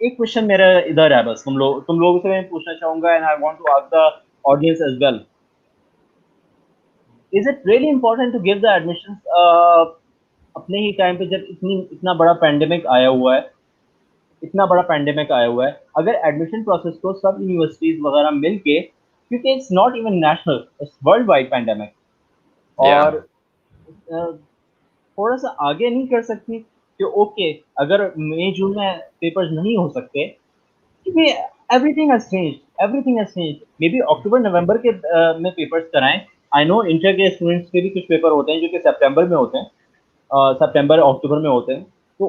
C: एक क्वेश्चन मेरा इधर है बस तुम लोगों से मैं पूछना चाहूंगा and I want to ask the audience as well. Is it really important to give the admissions अपने ही टाइम पे जब इतना बड़ा पैंडेमिक आया हुआ है अगर एडमिशन प्रोसेस को सब यूनिवर्सिटीज वगैरह मिलके क्योंकि it's not even national it's world wide pandemic और थोड़ा सा आगे नहीं कर सकती कि ओके अगर मई जून में पेपर्स नहीं हो सकते क्योंकि everything has changed maybe अक्टूबर नवंबर के में पेपर्स कराएं. आई नो इंटर के स्टूडेंट्स के भी कुछ पेपर होते हैं जो कि सितंबर में होते हैं सितंबर अक्टूबर में होते हैं तो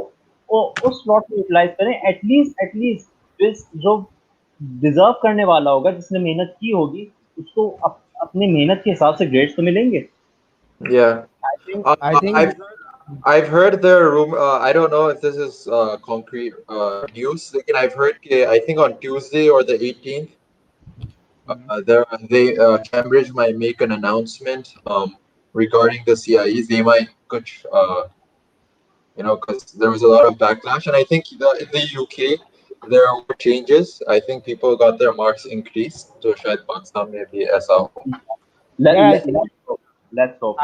C: उस स्लॉट को यूटिलाइज करें एटलीस्ट जो डिजर्व करने वाला होगा जिसने मेहनत की होगी उसको अपने मेहनत के हिसाब से ग्रेड्स तो मिलेंगे.
A: Yeah.
B: I think
A: I've heard the rumor. I don't know if this is concrete news. Like, I've heard. I think on Tuesday or the 18th, Cambridge might make an announcement regarding the CIEs. They might, because there was a lot of backlash, and I think in the UK there were changes. I think people got their marks increased. So शायद पाकिस्तान में भी ऐसा हो.
C: Let's hope.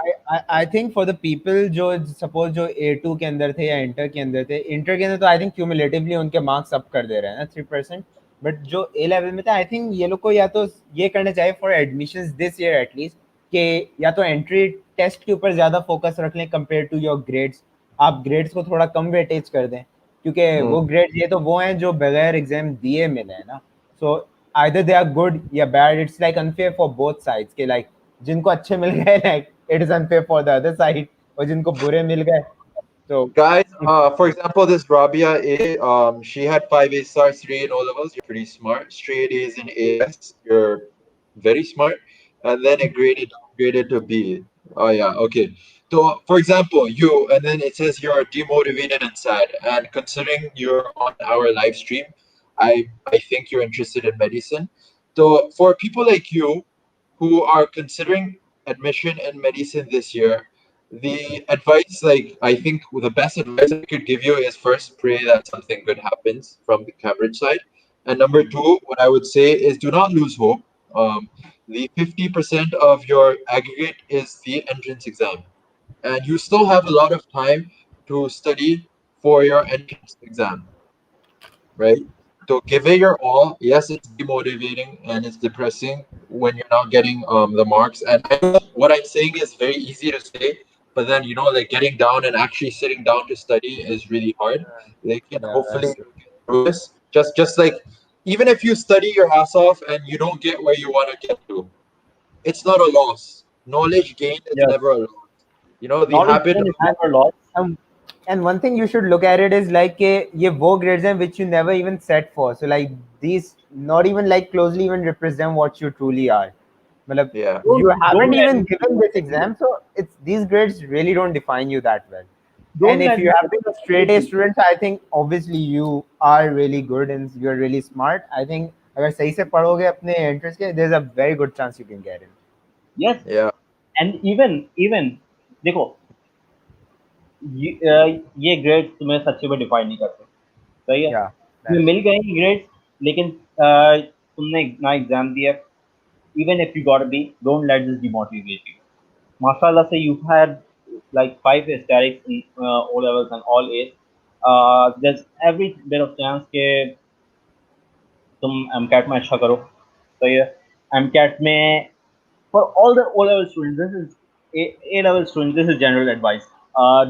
B: I think for the people जो suppose जो A2 के अंदर थे या इंटर के अंदर तो I think cumulatively उनके marks up कर दे रहे हैं ना 3%. बट जो A level में था I think ये लोग को या तो ये करना चाहिए for admissions this year at least कि या तो entry test के ऊपर ज़्यादा focus रख लें compared to your grades. आप grades को थोड़ा कम weightage कर दें क्योंकि वो grades ये तो वो हैं जो बगैर exam दिए मिले हैं ना. So either they are good या bad. It's like unfair for both sides के like जिनको अच्छे मिल गए like it is unfair for the other side और जिनको बुरे मिल गए so
A: Guys, for example, this Rabia A, she had 5 A stars, 3 in O levels. You're pretty smart. Straight A's in AS. You're very smart. And then it graded to B. Oh yeah, okay. So for example, and then it says you're demotivated and sad. And considering you're on our live stream, I think you're interested in medicine. So for people like you who are considering admission in medicine this year, the advice, like I think the best advice I could give you is first pray that something good happens from the Cambridge side, and number two, what I would say is do not lose hope. The 50% of your aggregate is the entrance exam, and you still have a lot of time to study for your entrance exam, right? So give it your all. Yes, it's demotivating and it's depressing when you're not getting the marks. And I know what I'm saying is very easy to say, but then like getting down and actually sitting down to study is really hard. Like, and
B: Yeah,
A: hopefully
B: that's
A: you get through this. Just like even if you study your ass off and you don't get where you want to get to, it's not a loss. Knowledge gained is
C: Yes.
A: never a loss. The
C: Knowledge
A: habit
C: gain
A: of
C: is never lost.
B: and one thing you should look at it is like ye wo grades hain which you never even set for. So like these not even like closely even represent what you truly are. Matlab,
A: yeah.
B: you
C: Don't
B: haven't
C: let
B: even given this exam, so it's these grades really don't define you that well. And
C: don't
B: if
C: let
B: you have been a straight A
C: negativity.
B: student, I think obviously you are really good and you're really smart. I think अगर सही से पढ़ोगे अपने entrance के, there's a very good chance you can get in.
C: Yes,
A: Yeah.
C: and even देखो ये grade तुम्हें सच्चे में डिफाइन नहीं करते, सही है?
B: Yeah,
C: तुम्हें
B: that's
C: मिल
B: true.
C: गए ग्रेड्स, लेकिन तुमने ना एग्जाम दिया, even if you got a B, don't let this demotivate you. Mashallah, say you've had like 5 hysterics in O levels and all A's. There's every bit of chance के तुम MCAT में अच्छा करो, सही है? MCAT में for all the O level students, this is A level students, this is general advice.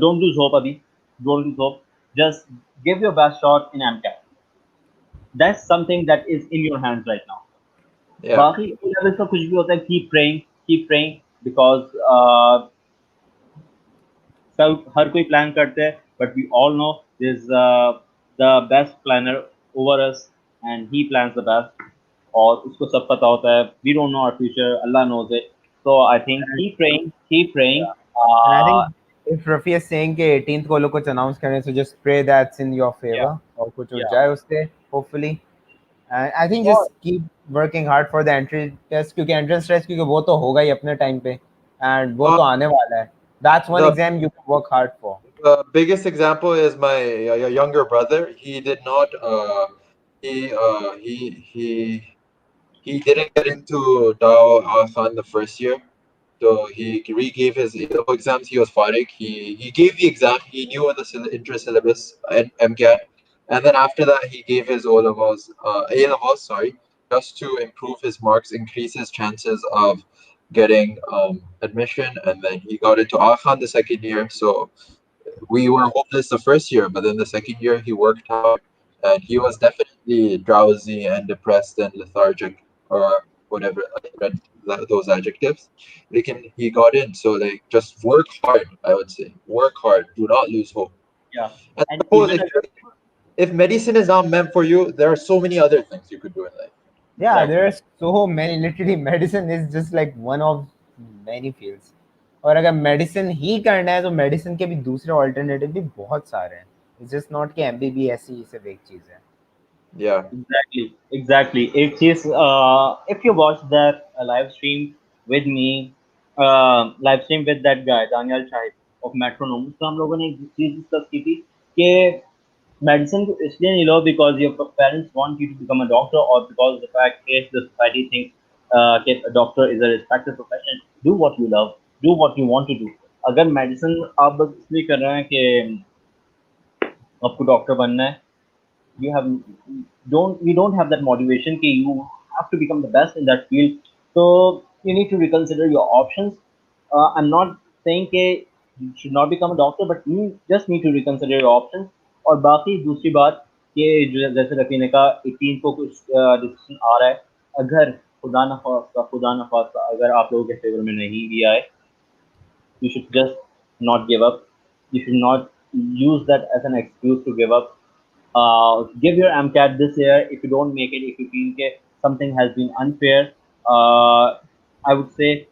C: Don't lose hope, Abhi. Don't lose hope. Just give your best shot in MCAT. That's something that is in your hands right now.
A: Yeah.
C: बाकी A levels का कुछ भी होता है, keep praying because सब हर कोई plan करते हैं, but we all know this the best planner over us and he plans the best और उसको सब पता होता है. We don't know our future, Allah knows it. So I think keep praying.
B: Yeah. And I think if Rafi is saying कि 18th को लोग कुछ announce करें, so just pray that's in your
C: Yeah,
B: favor और कुछ हो
C: yeah.
B: जाए उससे hopefully. And I think
C: और
B: just keep working hard for the entry test क्योंकि entrance test क्योंकि वो तो होगा ही अपने time पे and वो तो आने वाला है. That's one
A: The
B: exam you can work hard for.
A: The biggest example is my younger brother. He did not. He didn't get into Dao Khan the first year, so he re-gave his A-level exams. He was Farik. He gave the exam. He knew the inter syllabus and MCAT, and then after that he gave his O levels, A levels. Sorry, just to improve his marks, increase his chances of getting admission, and then he got into Khan the second year. So we were hopeless the first year, but then the second year he worked hard and he was definitely drowsy and depressed and lethargic or whatever I read those adjectives. He got in, so like just work hard. I would say work hard. Do not lose hope.
C: yeah,
A: And
C: and
A: suppose
C: even
A: if medicine is not meant for you, there are so many other things you could do in life.
B: Yeah,
C: exactly.
B: there are so many. Literally, medicine is just like one of many fields. और अगर medicine ही करना है तो medicine के भी दूसरे alternative भी बहुत सारे हैं. It's just not कि MBBS ही सिर्फ एक चीज है.
A: Yeah.
C: Exactly. It is. If you watch that live stream with me, live stream with that guy Daniel Chai of Metronome, तो हम लोगों ने एक चीज डिस्कस की थी कि मेडिसिन को इसलिए नहीं लो because your parents want you to become a doctor or because the fact is the society thinks that a doctor is a respected profession. Do what you love. Do what you want to do. अगर medicine आप बस इसलिए कर रहे हैं कि आपको doctor बनना है, you have you don't have that motivation कि you have to become the best in that field, so you need to reconsider your options. I'm not saying कि you should not become a doctor, but you just need to reconsider your options. और बाकी दूसरी बात कि जैसे रफ़ी ने कहा 18 को कुछ डिसीजन आ रहा है, अगर खुदा न खास्ता अगर आप लोगों के फेवर में नहीं भी आए, you should just not give up. You should not use that as an excuse to give up. Give your MCAT this year. If you don't make it, if you feel that something has been unfair, I would say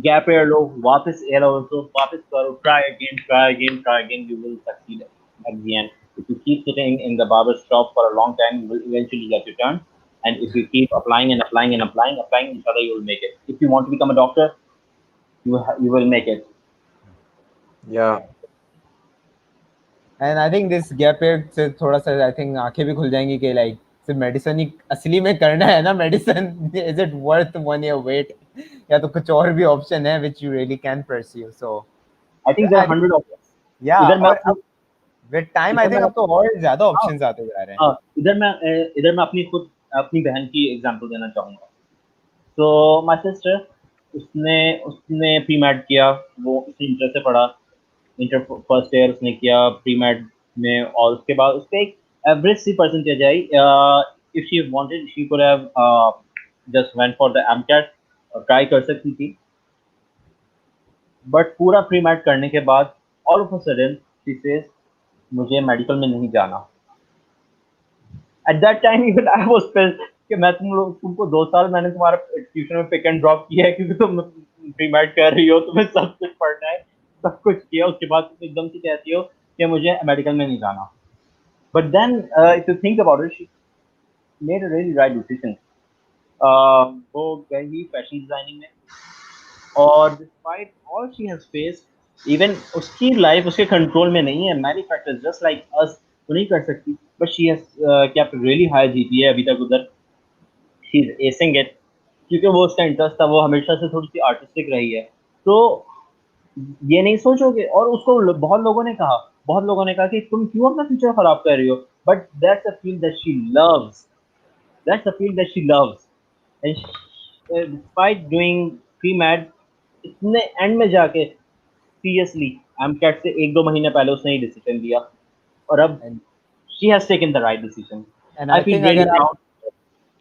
C: gap year लो, वापस A level तो वापस करो, try again. You will succeed at the end. If you keep sitting in the barber shop for a long time, you will eventually get your turn. And if you keep applying, inshallah you will make it. If you want to become a doctor, you will make it.
A: Yeah.
B: And I think this gap से थोड़ा सा I think आंखें भी खुल जाएंगी कि like सिर्फ medicine ही असली में करना है ना, medicine is it worth 1 year wait, या तो कुछ और भी ऑप्शन है which you really can pursue. So
C: I think there
B: I
C: are 100 options.
B: या,
C: इधर मैं
B: और अब विद टाइम आई
C: इधर
B: थिंक
C: मैं
B: अब तो और ज्यादा
C: हाँ,
B: ऑप्शंस आते जा रहे हैं.
C: हाँ, इधर मैं अपनी बहन की एग्जांपल देना चाहूँगा. तो माय सिस्टर, उसने उसने प्री मैड किया. वो उसने इंटर से पढ़ा. इंटर फर्स्ट ईयर उसने किया प्री मैड में, और उसके बाद उसका एक एवरेज सी परसेंटेज आई. If she wanted she could have just went for the MCAT, try कर सकती थी. बट पूरा प्री मैड करने के बाद all of a sudden she says मुझे मेडिकल में नहीं जाना. At that time even I was pissed कि मैं तुमको 2 साल मैंने तुम्हारा ट्यूशन में पिक एंड ड्रॉप किया है क्योंकि तुम प्री मैड कर रही हो, तुम्हें सब कुछ पढ़ना है, सब कुछ किया, उसके बाद तुम एकदम से कहती हो कि मुझे मेडिकल में नहीं जाना. But then if you think about it, she made a really right decision. वो गई फैशन डिजाइनिंग में, और despite all she has faced, even उसकी लाइफ उसके कंट्रोल में नहीं है. Many factors just like us वो नहीं कर सकती, but she has kept really high GPA अभी तक उधर. शी इज एसिंग इट क्योंकि वो उसका इंटरेस्ट था, वो हमेशा से थोड़ी सी आर्टिस्टिक रही है. तो ये नहीं सोचोगे, और उसको बहुत लोगों ने कहा कि तुम क्यों अपना फ्यूचर खराब कर रही हो, but that's a field that she loves. That's a field that she loves. And despite doing pre mad, इतने एंड में जाके सीरियसली एमकैट से 1-2 महीने पहले उसने ही डिसीजन लिया, और अब
B: and
C: she has taken the right decision. I
B: I
C: feel
B: think
C: really
B: अगर आप
C: प्राउड.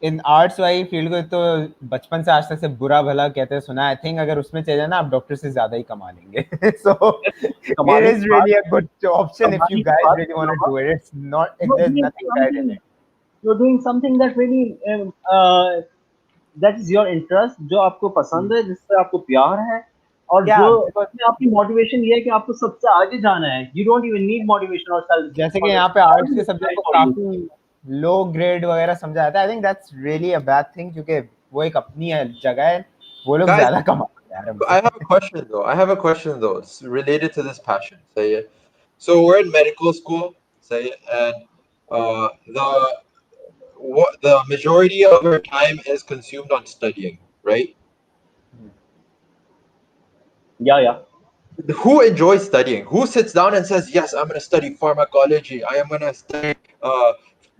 B: इन आर्ट्स वाली फील्ड को तो बचपन से आज तक से बुरा भला कहते हैं सुना, आई थिंक अगर उसमें चले जाए ना आप डॉक्टर से ज्यादा ही कमा लेंगे. सो इट
C: कमाने
B: इज
C: की बात
B: really a good option if you
C: कमाने की
B: गाइस
C: बात
B: रियली
C: के
B: वांट
C: अलावा
B: to do it. It's not,
C: you're
B: there is
C: doing
B: nothing bad in
C: something
B: it.
C: you're doing something that really that is your interest, जो आपको पसंद है, जिससे आपको प्यार है, और
B: या
C: जो
B: बिकॉज
C: इसमें आपकी मोटिवेशन ये है कि आपको सबसे आगे जाना है. You don't even need motivation और
B: जैसे कि यहाँ पे आर्ट्स के सब्जेक्ट को काफी लो ग्रेड वगैरह समझा जाता है, I think that's really a bad thing, क्योंकि वो एक अपनी जगह है, वो लोग
A: Guys,
B: ज्यादा कमाते हैं यार
A: I
B: हमसे.
A: have a question though. I have a question though. It's related to this passion. Say it. So we're in medical school. Say it, and the what the majority of our time is consumed on studying, right?
C: या
A: Who enjoys studying? Who sits down and says, "Yes, I'm going to study pharmacology. I am going to study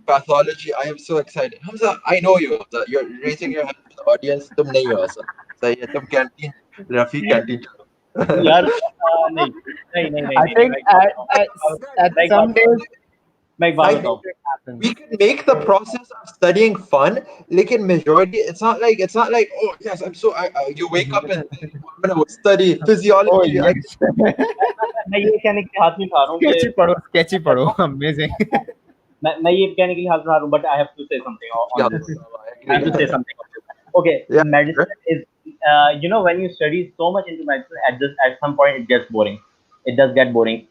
A: pathology. I am so excited." Hamza, I know you. Hamza. You're raising your hand to the audience. तुम नहीं हो ऐसा. सही है. तुम canteen Rafi canteen.
C: यार नहीं नहीं नहीं नहीं
B: I
C: नहीं नहीं,
B: think
C: मैं एक बात बताऊं.
B: at
C: मैं एक बात
B: some days
C: मैं एक बात
A: Guys,
C: बताऊं.
B: it happens.
A: we can make the process of studying fun. Like in majority, it's not like oh yes, you wake up and I'm gonna study
B: Oh
A: physiology.
B: yes.
C: मैं ये कहने के लिए हाथ नहीं उठा रहा हूँ कि
B: sketchy पढ़ो, amazing.
C: मैं ये कहने के लिए हाथ उठा रहा हूँ, but I have to say something on
A: Yeah,
C: this.
A: I
C: I have to say
A: agree.
C: something. Okay,
A: Yeah,
C: medicine is, when you study so much into medicine, at some point it gets boring. It does get boring.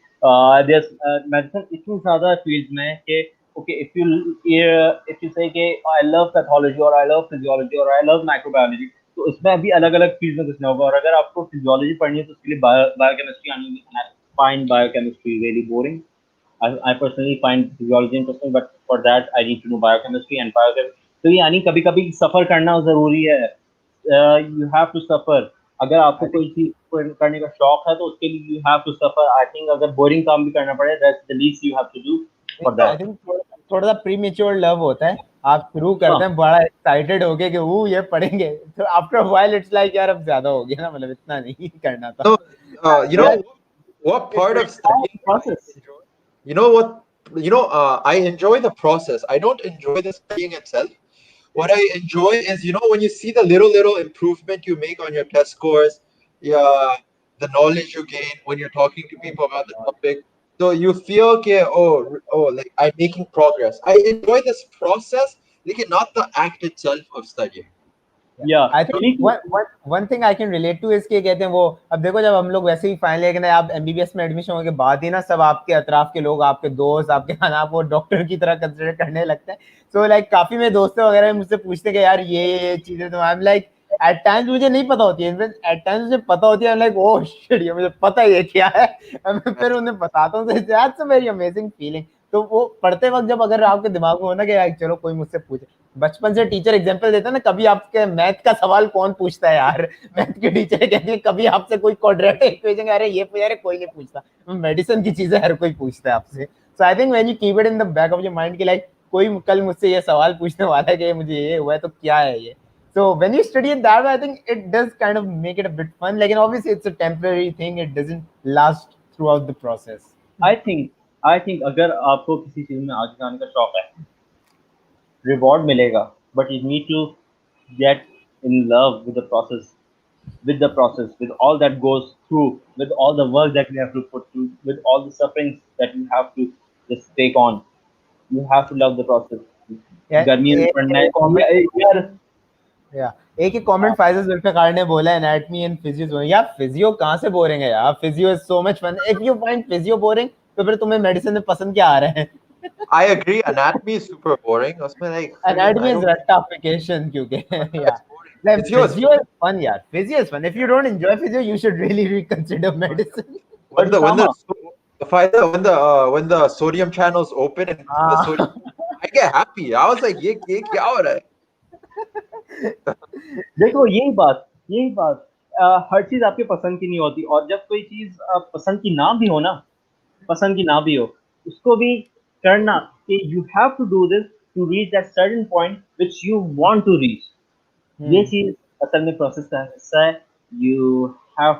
C: There's medicine इतनी ज़्यादा fields में कि okay, if you say कि I love pathology or I love physiology or I love microbiology, तो इसमें अभी अलग-अलग fields में घुसना होगा, और अगर आपको physiology पढ़नी है तो उसके लिए biochemistry आनी होगी, and I find biochemistry really boring. I personally find physiology interesting, but for that I need to know biochemistry and biochemistry. तो ये यानी कभी-कभी सफर करना ज़रूरी है. You have to suffer. अगर आपको
B: I
C: कोई
B: think
C: चीज़ करने का शौक है तो उसके लिए you have to suffer. I think अगर बोरिंग काम भी करना पड़े, that's the least you have to do for
B: I
C: that.
B: think थोड़ा सा प्रीमेच्योर लव होता है. आप शुरू
C: हाँ,
B: करते हैं बड़ा एक्साइटेड होके कि वो ये पढ़ेंगे, तो आफ्टर व्हाइल इट्स लाइक यार अब ज्यादा हो गया ना, मतलब इतना नहीं करना था.
A: no, you know
B: That
A: what part of
C: it's all
A: studying
C: the process.
A: enjoy? You know what? I enjoy the process. I don't enjoy the studying itself. What I enjoy is, when you see the little improvement you make on your test scores, yeah, the knowledge you gain when you're talking to people about the topic. So you feel, okay, like I'm making progress. I enjoy this process, like not the act itself of studying.
C: Yeah.
B: I think one thing I can relate to इसके कहते हैं वो, अब देखो जब हम लोग वैसे ही फाइनल है कि आप एमबीबीएस में एडमिशन होने के बाद ही ना सब आपके अतराफ के लोग, आपके दोस्त, आपके खाना आपको डॉक्टर की तरह कंसिडर करने लगते हैं. सो लाइक काफी मेरे दोस्तों वगैरह मुझसे पूछते हैं कि यार ये चीजें, तो I am like at times मुझे नहीं पता होती है, एट टाइम्स मुझे पता होती है, लाइक ओह शिट ये मुझे पता है ये क्या है, मैं फिर उन्हें बताता हूँ, that's a very amazing feeling. तो वो पढ़ते वक्त जब अगर आपके दिमाग में हो ना कि यार चलो कोई मुझसे पूछे, बचपन से टीचर एग्जांपल देता है ना, कभी आपके मैथ का सवाल कौन पूछता है यार, मैथ के टीचर कहते हैं कभी आपसे कोई क्वाड्रेटिक इक्वेशन, अरे ये यार कोई नहीं पूछता, मेडिसिन की चीजें हर कोई पूछता है आपसे। So I think when you keep it in the back of your mind कि लाइक कोई कल मुझसे ये सवाल पूछने वाला है कि मुझे ये हुआ है तो क्या है ये। So when you study it that way, I think it does kind of make it a bit fun. Like, and obviously, it's a temporary thing. It doesn't last throughout the process.
C: I think अगर आपको किसी चीज में आगे जाने का शौक है, रिवॉर्ड मिलेगा, but you need to get in love with all that goes through, with all the work that you have to put through, with all the sufferings that you have to just take on. You have to love the process.
B: Yeah,
C: गर्मी में पढ़ना है यार।
B: एक ही comment Faizal Zulfikar ने बोला anatomy and physio, यार physio कहाँ से बोरिंग है यार, physio is so much fun. If you find physio boring तो फिर तुम्हें मेडिसिन में पसंद क्या आ रहा है?
A: I agree. Anatomy is super boring. उसमें like
B: anatomy
A: I
B: is
A: don't.
B: रट्टाफिकेशन क्योंकि या
A: It's boring.
B: like
A: Physio is
B: physio is fun यार, physio is fun. If you don't enjoy physio you should really reconsider medicine.
A: when the sodium channels open and the sodium, I get happy. I was like, ये क्या हो रहा है?
C: देखो यही बात हर चीज आपके पसंद की नहीं होती, और जब कोई चीज पसंद की ना भी हो उसको भी करना, कि you have to do this to reach that certain point which you want to reach. ये चीज असल में प्रोसेस का हिस्सा है। You have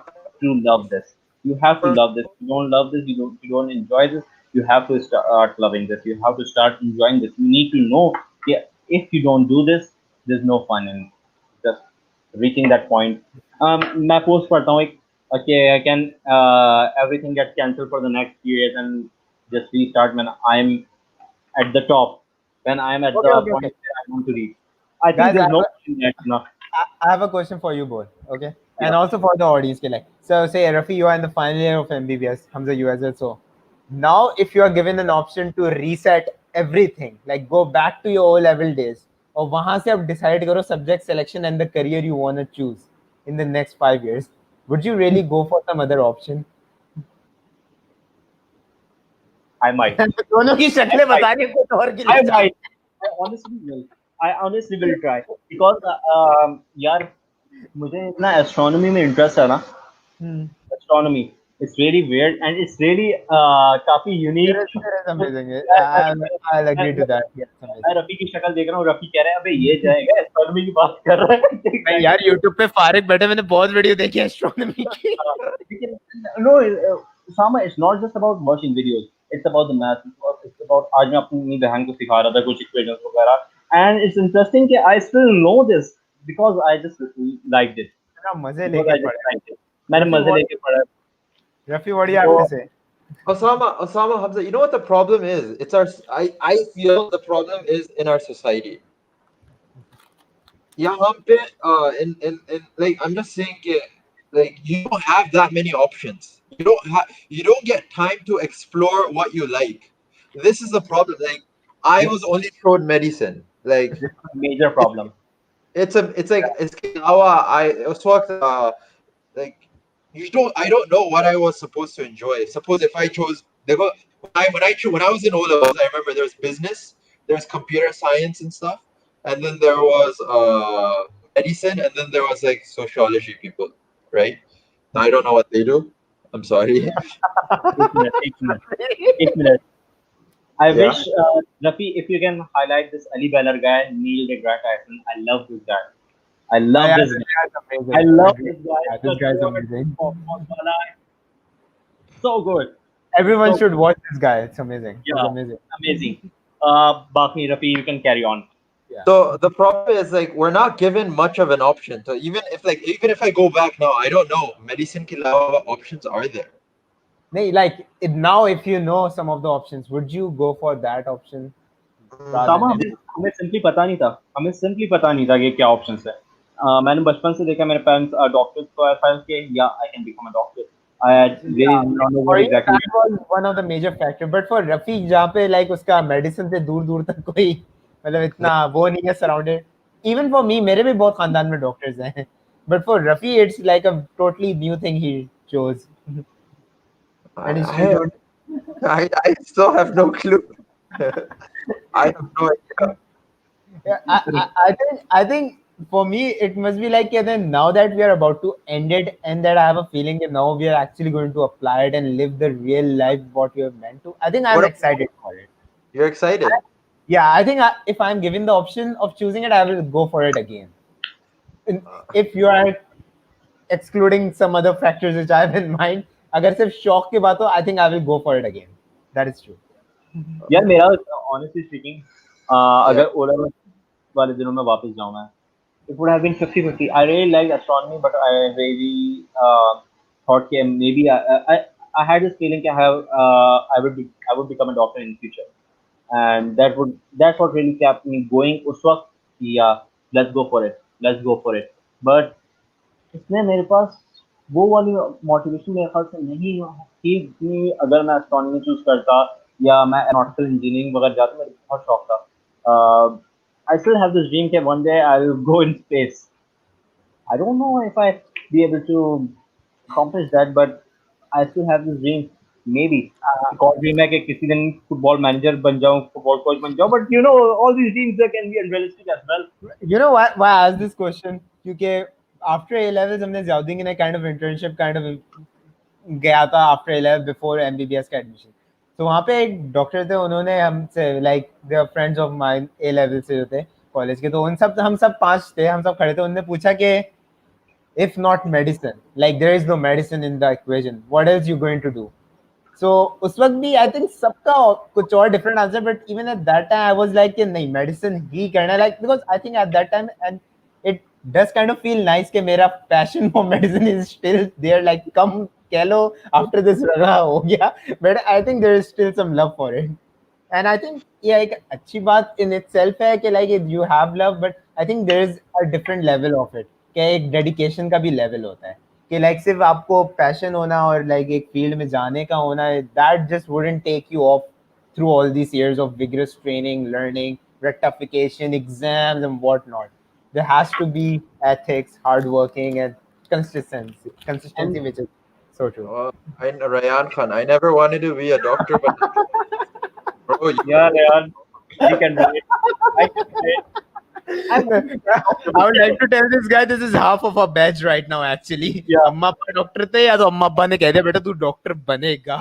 C: to love this, you have to love this. You don't love this, you don't enjoy this, you have to start loving this, you have to start enjoying this. You need to know that if you don't do this, there's no fun in just reaching that point. मैं post पढ़ता हूँ एक, okay, I can everything gets cancelled for the next few years and just restart when I'm at the top, when I'm at the point where I want to reach. I think
B: Guys,
C: there's no fun in that enough.
B: I have a question for you both, okay? And also for the audience, like, so say Rafi, you are in the final year of MBBS, Hamza, you as well. So now, if you are given an option to reset everything, like go back to your O-level days, और वहाँ से अब decide करो subject selection and the career you want to choose in the next 5 years, would you really go for some other option?
C: I might.
B: दोनों की शक्लें बता रही हैं, कुछ और की
C: I might. I honestly will try because यार मुझे इतना एस्ट्रोनॉमी में इंटरेस्ट है ना। Astronomy it's very weird and it's really काफी unique.
B: It is amazing. I'll agree to that. Yes, amazing.
C: मैं रफी की शक्ल देख रहा हूँ, रफी कह रहे हैं अबे ये जाएगा, एस्ट्रोनॉमी की बात कर रहा है।
B: मैं यार YouTube पे फारिग बैठे मैंने बहुत वीडियो देखी है एस्ट्रोनॉमी की।
C: No, Usama, it's not just about watching videos. It's about the math. It's about आज मैं अपनी बहन को सिखा रहा था कुछ equations वगैरह, and it's interesting कि I still know this because I just liked it.
B: मेरा मजे लेके पढ़ा।
C: मैंने मजे लेके पढ़ा।
B: Rafi what do you have to say?
A: Osama Hamza, you know what the problem is? It's our. I feel the problem is in our society. यहाँ पे in like I'm just saying like you don't have that many options. You don't get time to explore what you like. This is the problem. Like I was only thrown medicine. Like
C: this is a major problem.
A: It's like it's like I don't know what I was supposed to enjoy. Suppose if I chose when I was in O-levels, I remember there was business, there was computer science and stuff, and then there was medicine, and then there was like sociology people, right? Now, I don't know what they do. I'm sorry.
C: एक minute. I wish Rafi, if you can highlight this Ali Beller guy, Neil deGrasse Tyson. I love this guy. I love this guy. I love this guy.
B: This guy is amazing.
C: So good.
B: Everyone should watch this guy. It's amazing.
C: Yeah,
B: It's
C: amazing. Baki, Rafi, you can carry on.
B: Yeah.
A: So the problem is like we're not given much of an option. So even if I go back now, I don't know. Medicine ke alawa options are there.
B: Like now, if you know some of the options, would you go for that option?
C: हमें simply पता नहीं था कि क्या options है। मैंने बचपन से देखा, मेरे पेरेंट्स डॉक्टर्स को एफआईएल के, या I can become a doctor. I really don't know what exactly.
B: That was one of the major factors. But for Rafi, जहाँ पे like उसका मेडिसिन से दूर दूर तक कोई मतलब इतना वो नहीं है सराउंडेड, even for me, मेरे भी बहुत खानदान में doctors हैं. But for Rafi, it's like a totally new thing he chose. And he still
A: I,
B: don't.
A: I still have no clue. I have no idea.
B: Yeah, I think for me it must be like, yeah, then now that we are about to end it, and that I have a feeling that now we are actually going to apply it and live the real life what we are meant to. I think I'm
A: What
B: excited for it.
A: you're excited?
B: Yeah, I think if I'm given the option of choosing it, I will go for it again. And if you are excluding some other factors which I have in mind, अगर सिर्फ शौक की बात हो, I think I will go for it again. That is true.
C: यार मेरा honestly speaking,
A: Yeah.
C: अगर O level वाले दिनों में वापस जाऊँ मैं, it would have been 50-50. I really liked astronomy, but I really thought that maybe I had this feeling that I would become a doctor in the future, and that's what really kept me going. उस वक्त कि let's go for it. But इसमें मेरे पास वो वाली motivation मेरे ख्याल से नहीं थी जितनी अगर मैं एस्ट्रोनॉमी चूज करता या मैं एरोनॉटिकल इंजीनियरिंग वगैरह जाता. मेरे को बहुत शौक था. I still have this dream that one day I will go in space. I don't know if I be able to accomplish that, but I still have this dream. Maybe एक और dream है कि किसी दिन football manager बन जाऊं, football coach बन जाऊं. But you know, all these dreams they can be unrealistic as well.
B: You know why I asked this question? क्योंकि after A levels हमने Xiaoding ने kind of internship kind of गया था after A level before MBBS का admission. तो वहाँ पे एक डॉक्टर थे, उन्होंने हमसे like they are friends of mine A level से जो थे कॉलेज के, तो हम सब 5 थे, हम सब खड़े थे, उन्होंने पूछा कि if not medicine, like there is no medicine in the equation, what else you going to do? So उस वक्त भी I think सबका कुछ और different answer, but even at that time I was like कि नहीं medicine ही करना है, like because I think at that time and it does kind of feel nice कि मेरा passion for medicine is still there, like कम कह लो after this रगा हो गया, but I think there is still some love for it. And I think ये एक अच्छी बात in itself है कि like you have love, but I think there is a different level of it, कि एक dedication का भी level होता है कि like सिर्फ आपको passion होना और like एक field में जाने का होना, that just wouldn't take you off through all these years of vigorous training, learning, rectification, exams and whatnot. There has to be ethics, hard working and consistency, which is so true.
A: Rayan Khan, I never wanted to be a doctor, but bro,
C: Yeah, you can do it. I can do it.
B: I would like to tell this guy this is half of our batch right now actually.
C: Yeah.
B: अम्मा अब्बा doctor थे या तो अम्मा अब्बा ने कह दिया बेटा तू डॉक्टर बनेगा.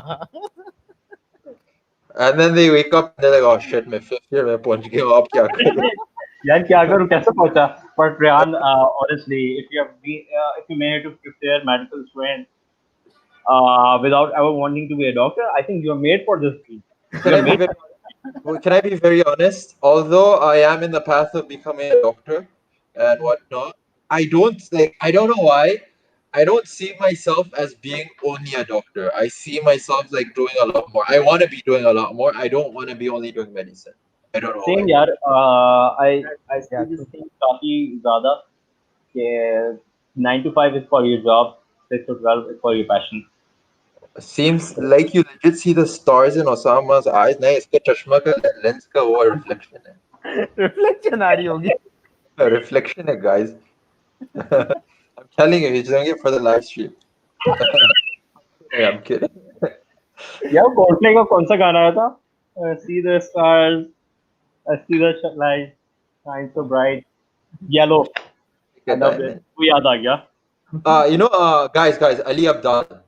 A: and then they wake up and they're like, oh shit, मैं fifth year में पहुंच गया हूँ, अब क्या करूँ?
C: यार क्या करूँ, कैसे पहुंचा? But Rehan, honestly, if you made it to fifth year medical student without ever wanting to be a doctor, I think you're made for this dream.
A: Can I be very honest? Although I am in the path of becoming a doctor and whatnot, I don't know why. I don't see myself as being only a doctor. I see myself like doing a lot more. I want to be doing a lot more. I don't want to be only doing medicine. I don't know
C: Same
A: why.
C: यार. I see this thing काफी ज़्यादा कि 9 to 5 is for your job, 6 to 12 is for your passion.
A: Seems like you legit see the stars in Osama's eyes. नहीं, इसके चश्मा का lens का वो reflection है.
B: Reflection आ रही होगी.
A: Reflection है, guys. I'm telling you, he's doing it for the live stream. Yeah, I'm kidding.
C: यार Coldplay का कौन सा गाना आया था? See the stars, see the light, shine so bright, yellow.
A: Get that, man.
C: वो याद आ गया.
A: Guys, Ali Abdallah.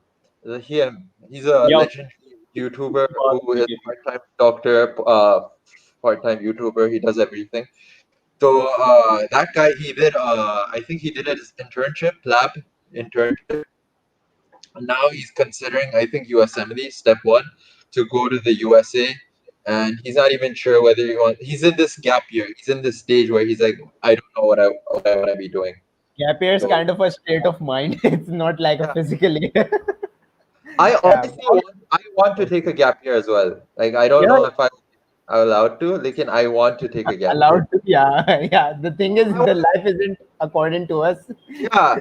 A: He's a
C: Yeah.
A: legendary YouTuber who is a part-time doctor, part-time YouTuber. He does everything. So that guy, I think he did his lab internship. Now he's considering, I think, USMLE step 1 to go to the USA, and he's not even sure whether he's in this gap year. He's in this stage where he's like, I don't know what I want to be doing.
B: Gap year is kind of a state of mind. It's not like a physical year.
A: I honestly want to take a gap year as well. Like, I don't know if I'm allowed to. Like, I want to take a gap
B: allowed to, yeah. The thing is, the life isn't according to us.
A: Yeah.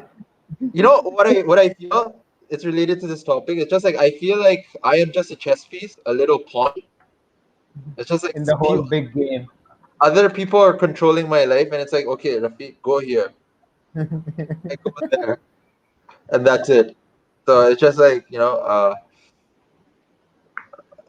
A: You know what I feel? It's related to this topic. It's just like I feel like I am just a chess piece, a little pawn. It's just like
B: in the whole big game.
A: other people are controlling my life, and it's like, okay, Rafiq, go here, I go there, and that's it. So it's just like,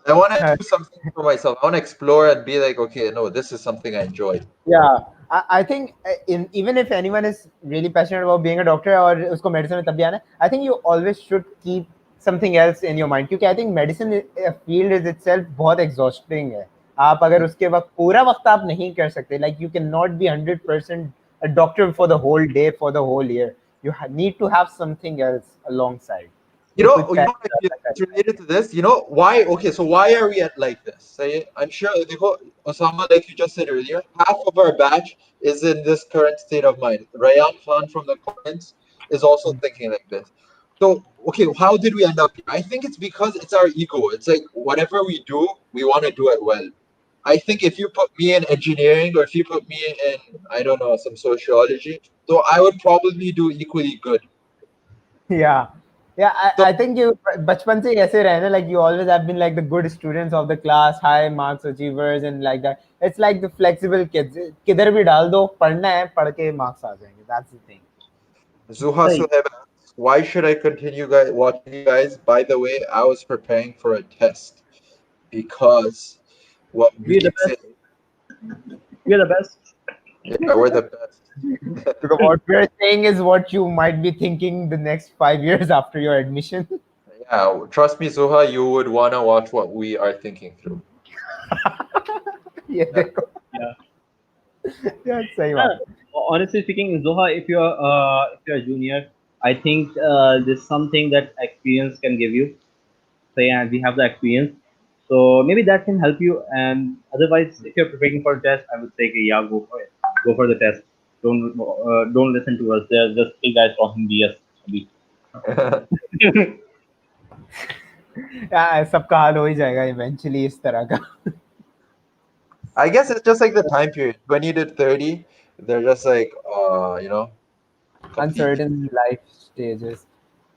A: I want to do something for myself. I want to explore and be like, okay, no, this is something I enjoy.
B: Yeah, I think in even if anyone is really passionate about being a doctor और उसको medicine में तब भी आना है, I think you always should keep something else in your mind क्योंकि I think medicine field is itself बहुत exhausting है. आप अगर उसके वक्त पूरा वक्त आप नहीं कर सकते, like you cannot be 100% a doctor for the whole day, for the whole year. You need to have something else alongside.
A: It's related to this. You know why? Okay, so why are we at like this? Say, I'm sure, देखो, Osama, like you just said earlier, half of our batch is in this current state of mind. Rayan Khan from the comments is also thinking like this. So, okay, how did we end up here? I think it's because it's our ego. It's like whatever we do, we want to do it well. I think if you put me in engineering or if you put me in, I don't know, some sociology, so I would probably do equally good.
B: Yeah. Yeah, I think you बचपन से ऐसे रहे ना, like you always have been like the good students of the class, high marks achievers and like that. It's like the flexible kids. किधर भी डाल दो, पढ़ना है, पढ़ के marks आ जाएंगे. That's the thing.
A: Zuha
C: Right.
A: Suhaib asks, why should I continue watching you guys? By the way, I was preparing for a test because what
C: We're the
A: we say,
C: best. We're the best.
A: yeah, we're the best.
B: Because what we're saying is what you might be thinking the next 5 years after your admission.
A: Yeah, trust me, Zuha, you would want to watch what we are thinking through.
B: ये देखो.
C: Yeah.
B: Yeah, सही बात.
C: Honestly speaking, Zoha, if you're a junior, I think there's something that experience can give you. So yeah, we have the experience, so maybe that can help you. And otherwise, if you're preparing for a test, I would say, okay, yeah, go for it. Go for the test. Don't listen to us. There's just three guys talking BS.
B: Yeah, सबका हाल हो ही जाएगा eventually इस तरह का.
A: I guess it's just like the time period. When you did 30, they're just like, complete.
B: Uncertain life stages.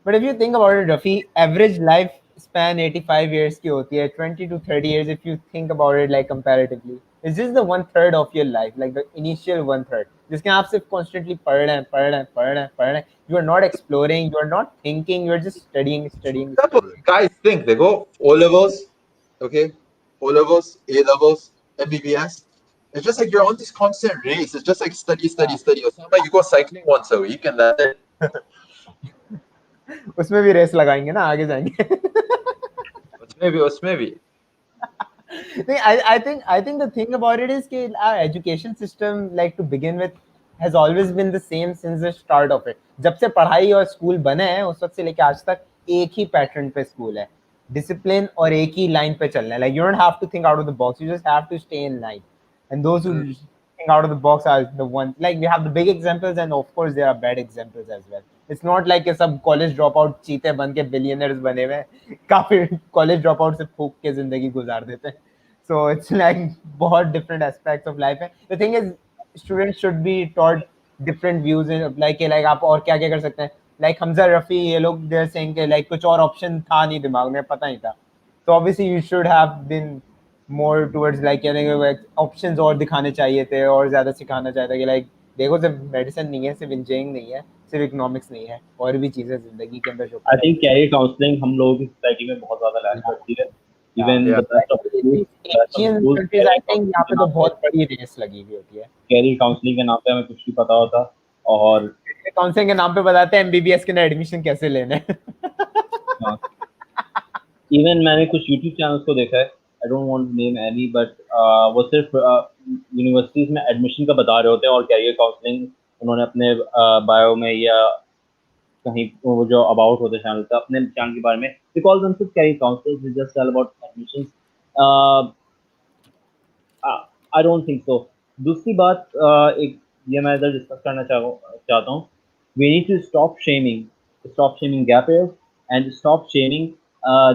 B: But if you think about it, Rafi, average life span 85 years की होती है, 20 to 30 years if you think about it like comparatively. It's just the 1/3 of your life, like the initial 1/3. जिसके आप सिर्फ constantly पढ़ रहे हैं, पढ़ रहे हैं, पढ़ रहे हैं, पढ़ रहे हैं. You are not exploring, you are not thinking, you are just studying, studying,
A: Example,
B: studying.
A: guys think they go O levels, okay, O levels, A levels, MBBS. It's just like you're on this constant race. It's just like study, study, study. Or sometimes you go cycling once a week, and that's it.
B: उसमें भी race लगाएंगे ना, आगे जाएंगे.
A: Maybe.
B: I think the thing about it is that our education system, like to begin with, has always been the same since the start of it. जब से पढ़ाई और स्कूल बने हैं उस वक्त से लेके आज तक एक ही पैटर्न पे स्कूल है, डिसिप्लिन और एक ही लाइन पे चलना है. Like you don't have to think out of the box, you just have to stay in line. And those who think out of the box are the ones, like we have the big examples and of course there are bad examples as well. It's not like सब college drop out चीते बन के billionaires बने हुए हैं, काफी college drop out से फूक के जिंदगी गुजार देते हैं. So it's like बहुत different aspects of life है. The thing is, students should be taught different views in like आप और क्या क्या कर सकते हैं. Like हमजा रफी ये लोग they're saying कि like कुछ और option था नहीं दिमाग में, पता नहीं था. So obviously you should have been more towards like कहने options और दिखाने चाहिए थे और ज़्यादा सिखाना चाहिए था कि like देखो सिर्फ मेडिसिन नहीं है, सिर्फ इंजीनियरिंग नहीं है, सिर्फ इकोनॉमिक्स नहीं है, और भी चीज़ें जिंदगी के अंदर जो
C: I think career counseling हम लोगों की सोसाइटी में बहुत ज़्यादा लैक करती है. Even
A: Yeah.
C: the best of schools,
B: Asian countries, I think यहाँ पे तो बहुत बड़ी रेस लगी हुई होती है.
C: कैरियर काउंसलिंग के नाम पे हमें कुछ नहीं पता होता. और
B: काउंसलिंग के नाम पे बताते हैं एमबीबीएस के ना एडमिशन कैसे लेना है.
C: इवन मैंने कुछ यूट्यूब चैनल्स को देखा है, I don't want to name any, but वो सिर्फ यूनिवर्सिटीज में एडमिशन का बता रहे होते हैं और कैरियर काउंसलिंग उन्होंने अपने बायो में या कहीं वो जो अबाउट होते चैनल था अपने चैनल के बारे में, बिकॉज हम सिर्फ career counselling is just all about admissions. I don't think so. दूसरी बात एक ये मैं इधर डिस्कस करना चाहता हूँ. We need to stop shaming gap years and stop shaming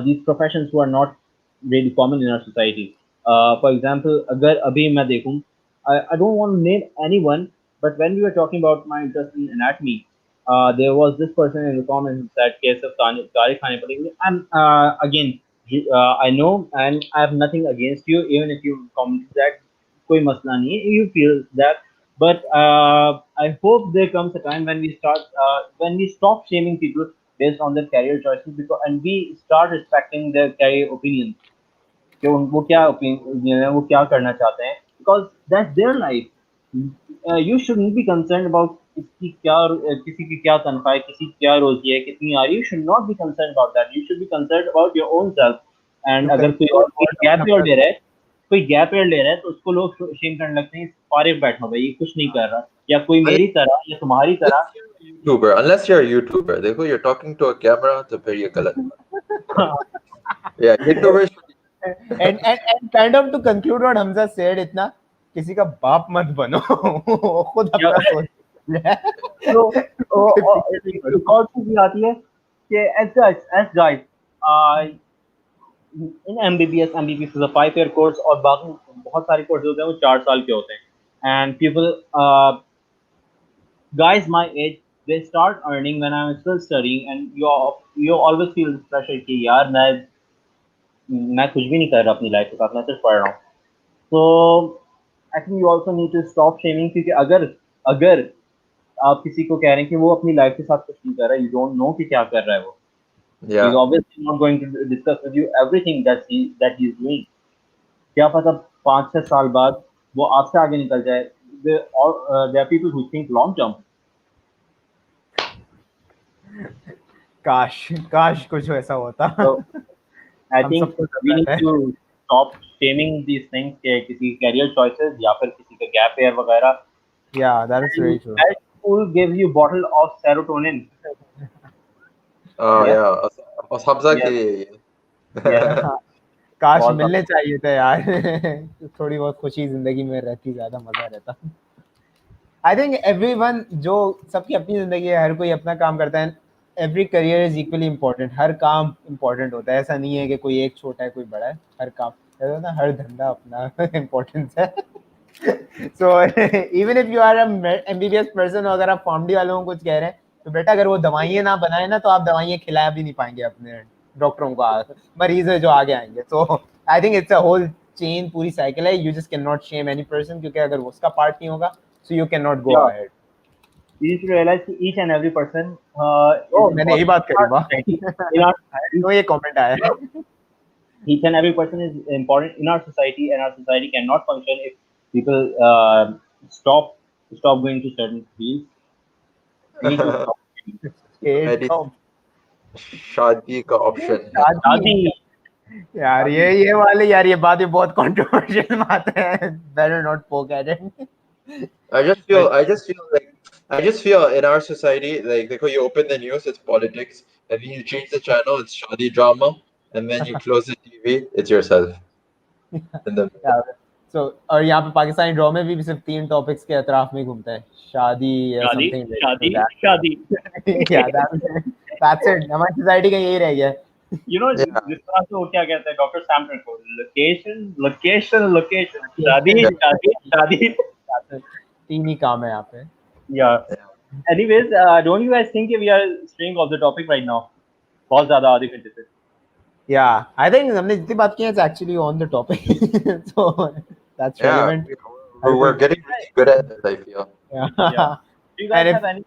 C: these professions who are not really common in our society. For example, agar abhi मैं देखूं, I don't want to name anyone, but when we were talking about my interest in anatomy, there was this person in the comments that Keshav Tariq Khane Patel. And again, I know and I have nothing against you, even if you comment that. कोई मसला नहीं है, you feel that. But I hope there comes a time when we stop shaming people based on their career choices, and we start respecting their career opinions, कि वो क्या opinion है, वो क्या करना चाहते हैं, because that's their life. You shouldn't be concern about किसी की क्या तनख्वाह है, किसी की क्या रोजी है, कितनी आ रही है. You should not be concern about that. You should be concern about your own self. And
B: To
C: अगर कोई और
B: conclude what
C: गैप ईयर
B: अपना
C: ले रहा है, तो उसको लोग शेम करने लगते हैं, फारिग बैठो भाई, ये कुछ नहीं कर रहा, या कोई मेरी तरह या तुम्हारी तरह.
A: Unless you're a YouTuber, देखो you're talking to a camera, तो फिर ये गलत बात. Yeah, YouTubers.
B: and kind of to conclude what Hamza said, इतना किसी का बाप मत बनो. खुद अपना सोच.
C: तो एक और चीज भी आती है कि as guys, in MBBS is a 5-year course, और बाकी बहुत सारे कोर्स होते हैं वो 4 साल के होते हैं. And people, guys my age, they start earning when I'm still studying, and you always feel this pressure कि यार मैं कुछ भी नहीं कर रहा अपनी लाइफ के साथ, मैं सिर्फ पढ़ रहा हूँ. So I think you also need to stop shaming, क्योंकि अगर आप किसी को कह रहे हैं कि वो अपनी लाइफ के साथ कुछ नहीं कर रहा है, you don't know कि क्या कर रहा है वो.
A: Yeah.
C: He's obviously not going to discuss with you everything that he's doing. क्या पता 5-6 साल बाद वो आपसे आगे निकल जाए. There are people who think long term.
B: काश कुछ ऐसा होता.
C: So I
B: हम
C: think
B: सबको
C: we need
B: जरूरत है.
C: to stop shaming these things के किसी career choices या फिर किसी का gap year वगैरह.
B: Yeah, that is very true.
C: That school gives you bottle of serotonin.
A: Oh
C: Yeah.
A: yeah, और Hamza
C: Yeah.
A: के.
C: Yeah.
B: काश
C: बहुत
B: मिलने चाहिए थे यार. थोड़ी बहुत खुशी जिंदगी में रहती, ज्यादा मजा रहता. आई थिंक एवरीवन, जो सबकी अपनी जिंदगी है, हर कोई अपना काम करता है. Every career is equally important. हर काम इम्पोर्टेंट होता है. ऐसा नहीं है कि कोई एक छोटा है कोई बड़ा है. हर काम है ना, हर धंधा अपना इम्पोर्टेंस है. So even if you are MBBS person, अगर आप फार्मडी वालों को कुछ कह रहे हैं, तो बेटा अगर वो दवाइयाँ ना बनाए ना, तो आप दवाइयाँ खिलाया भी नहीं पाएंगे अपने डॉक्टरों को. मरीज है जो आगे आएंगे. So I think it's a whole chain, पूरी साइकिल है. You just can not shame any person, क्योंकि अगर उसका पार्ट नहीं होगा, so you cannot go
C: Yeah.
B: ahead.
C: You need to realize that each and every person is
B: मैंने यही बात करी. वाह.
C: in our
B: तो ये कमेंट आया.
C: each and every person is important in our society, and our society cannot function if people stop going to certain fields. We need to stop.
B: State of
A: शादी का ऑप्शन है.
C: शादी.
B: यार ये वाले यार, ये बात बहुत कंट्रोवर्शियल बात है. Better not poke at it.
A: I just feel in our society, like you open the news, it's politics, and then you change the channel, it's shadi drama, and then you close the TV, it's yourself. And then
B: So और यहाँ पे पाकिस्तानी ड्रामे भी सिर्फ 3 topics के अतराफ में घूमता है. शादी या something.
C: शादी.
B: Yeah, that's it. हमारी सोसाइटी का यही रह गया है.
C: You know,
A: Yeah.
C: जिस तरह से वो क्या कहते हैं डॉक्टर सैमसन को, लोकेशन, शादी.
B: 3 ही काम है यहाँ पे.
C: Yeah. Anyways, don't you guys think we are straying off the topic right now? बहुत ज़्यादा आधे घंटे से.
B: Yeah, I think हमने जितनी बात की है, it's actually on the topic. So that's relevant.
A: we're getting really good at this, I feel.
C: Yeah. Do you
B: And
C: guys
B: if
C: have any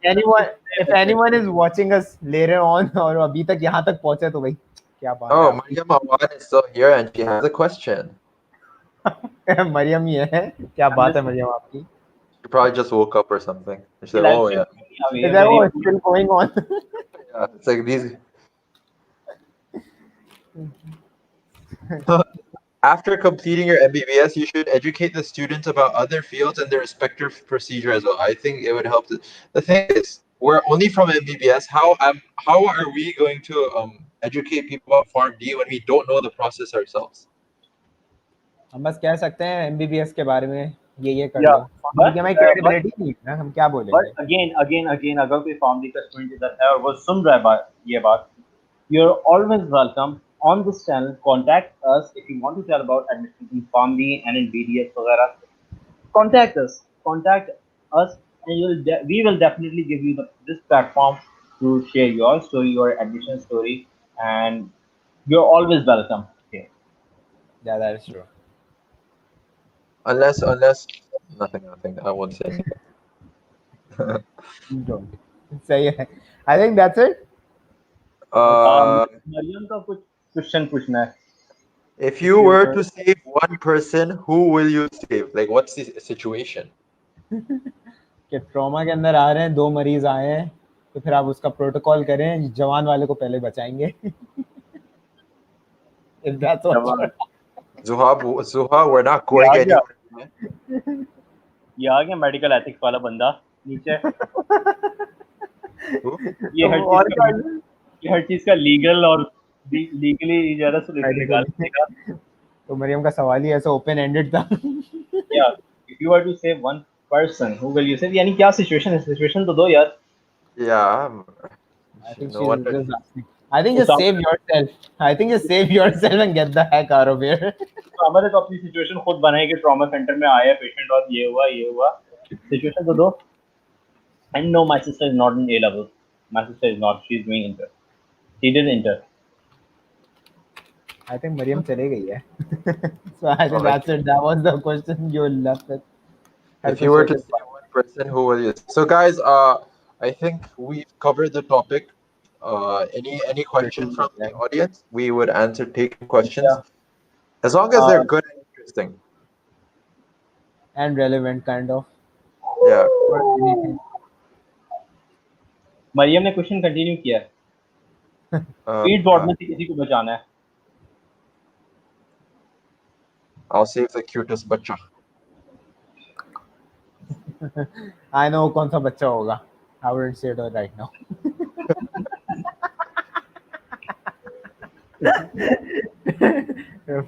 B: anyone is watching us later on और अभी तक यहाँ तक पहुँचे, तो भाई क्या बात
A: Oh, Mariam Awan is still here and she has a question.
B: है. मरियम ये है. क्या बात है मरियम आपकी?
A: She probably just woke up or something. She's like, oh yeah.
B: Is that what is still going on?
A: Yeah, it's like these. After completing your MBBS, you should educate the students about other fields and their respective procedure as well. I think it would help. The thing is, we're only from MBBS. How are we going to educate people about PharmD when we don't know the process ourselves?
B: हम बस कह सकते हैं MBBS के बारे में ये कर
C: Yeah,
B: लो. हमारी credibility नहीं है ना, हम क्या बोलेंगे?
C: But again, अगर कोई फार्मडी का स्टूडेंट इधर है और वो सुन रहा है ये बात, you're always welcome on this channel. Contact us if you want to tell about admission in PharmD and in BDS वगैरह. Contact us, and we will definitely give you this platform to share your story, your admission story, and you're always welcome. Okay.
B: Yeah, that is true.
A: Unless nothing. I won't say anything.
B: Don't. सही है. I think that's it.
C: Maryam का कुछ question पूछना है.
A: If you were to save one person, who will you save? Like, what's the situation?
B: कि trauma के अंदर आ रहे हैं, 2 मरीज आए हैं, तो फिर आप उसका प्रोटोकॉल करें, जवान वाले को पहले बचाएंगे. If that's what.
A: Zuha, we're not going
C: Yeah, yeah.
A: anywhere.
C: ये आ गया मेडिकल एथिक्स वाला बंदा नीचे.
A: Who?
C: ये हर चीज का लीगल और लीगली ज्यादा सोल्यूशन निकाल देगा.
B: तो मरियम का सवाल ही ऐसा ओपन एंडेड था.
C: Yeah, if you were to save one person, who will you save? यानी क्या सिचुएशन है? सिचुएशन तो दो यार.
A: Yeah.
B: I think
A: No
B: she's
A: wonder.
B: just asking. I think just save yourself. I think just save yourself and get the heck out of here.
C: हमारे तो अपनी situation खुद बनाई कि ट्रॉमा सेंटर में आया पेशेंट और ये हुआ. सिचुएशन तो दो. And no, my sister is not in A level. My sister is not. She's doing inter. She did inter.
B: I think Mariam चले गई है. So I think that's it. That was the question you left with.
A: If you were to save one person, who will you? So, guys, I think we've covered the topic. Any questions from the audience? We would answer taking questions, as long as they're good and interesting.
B: And relevant kind of.
A: Yeah.
B: Or anything.
C: Maryam ने question continue किया है. Speed board में से किसी को बचाना है.
A: I'll save the cutest bacha.
B: I know कौन सा बच्चा होगा. I wouldn't say it right now.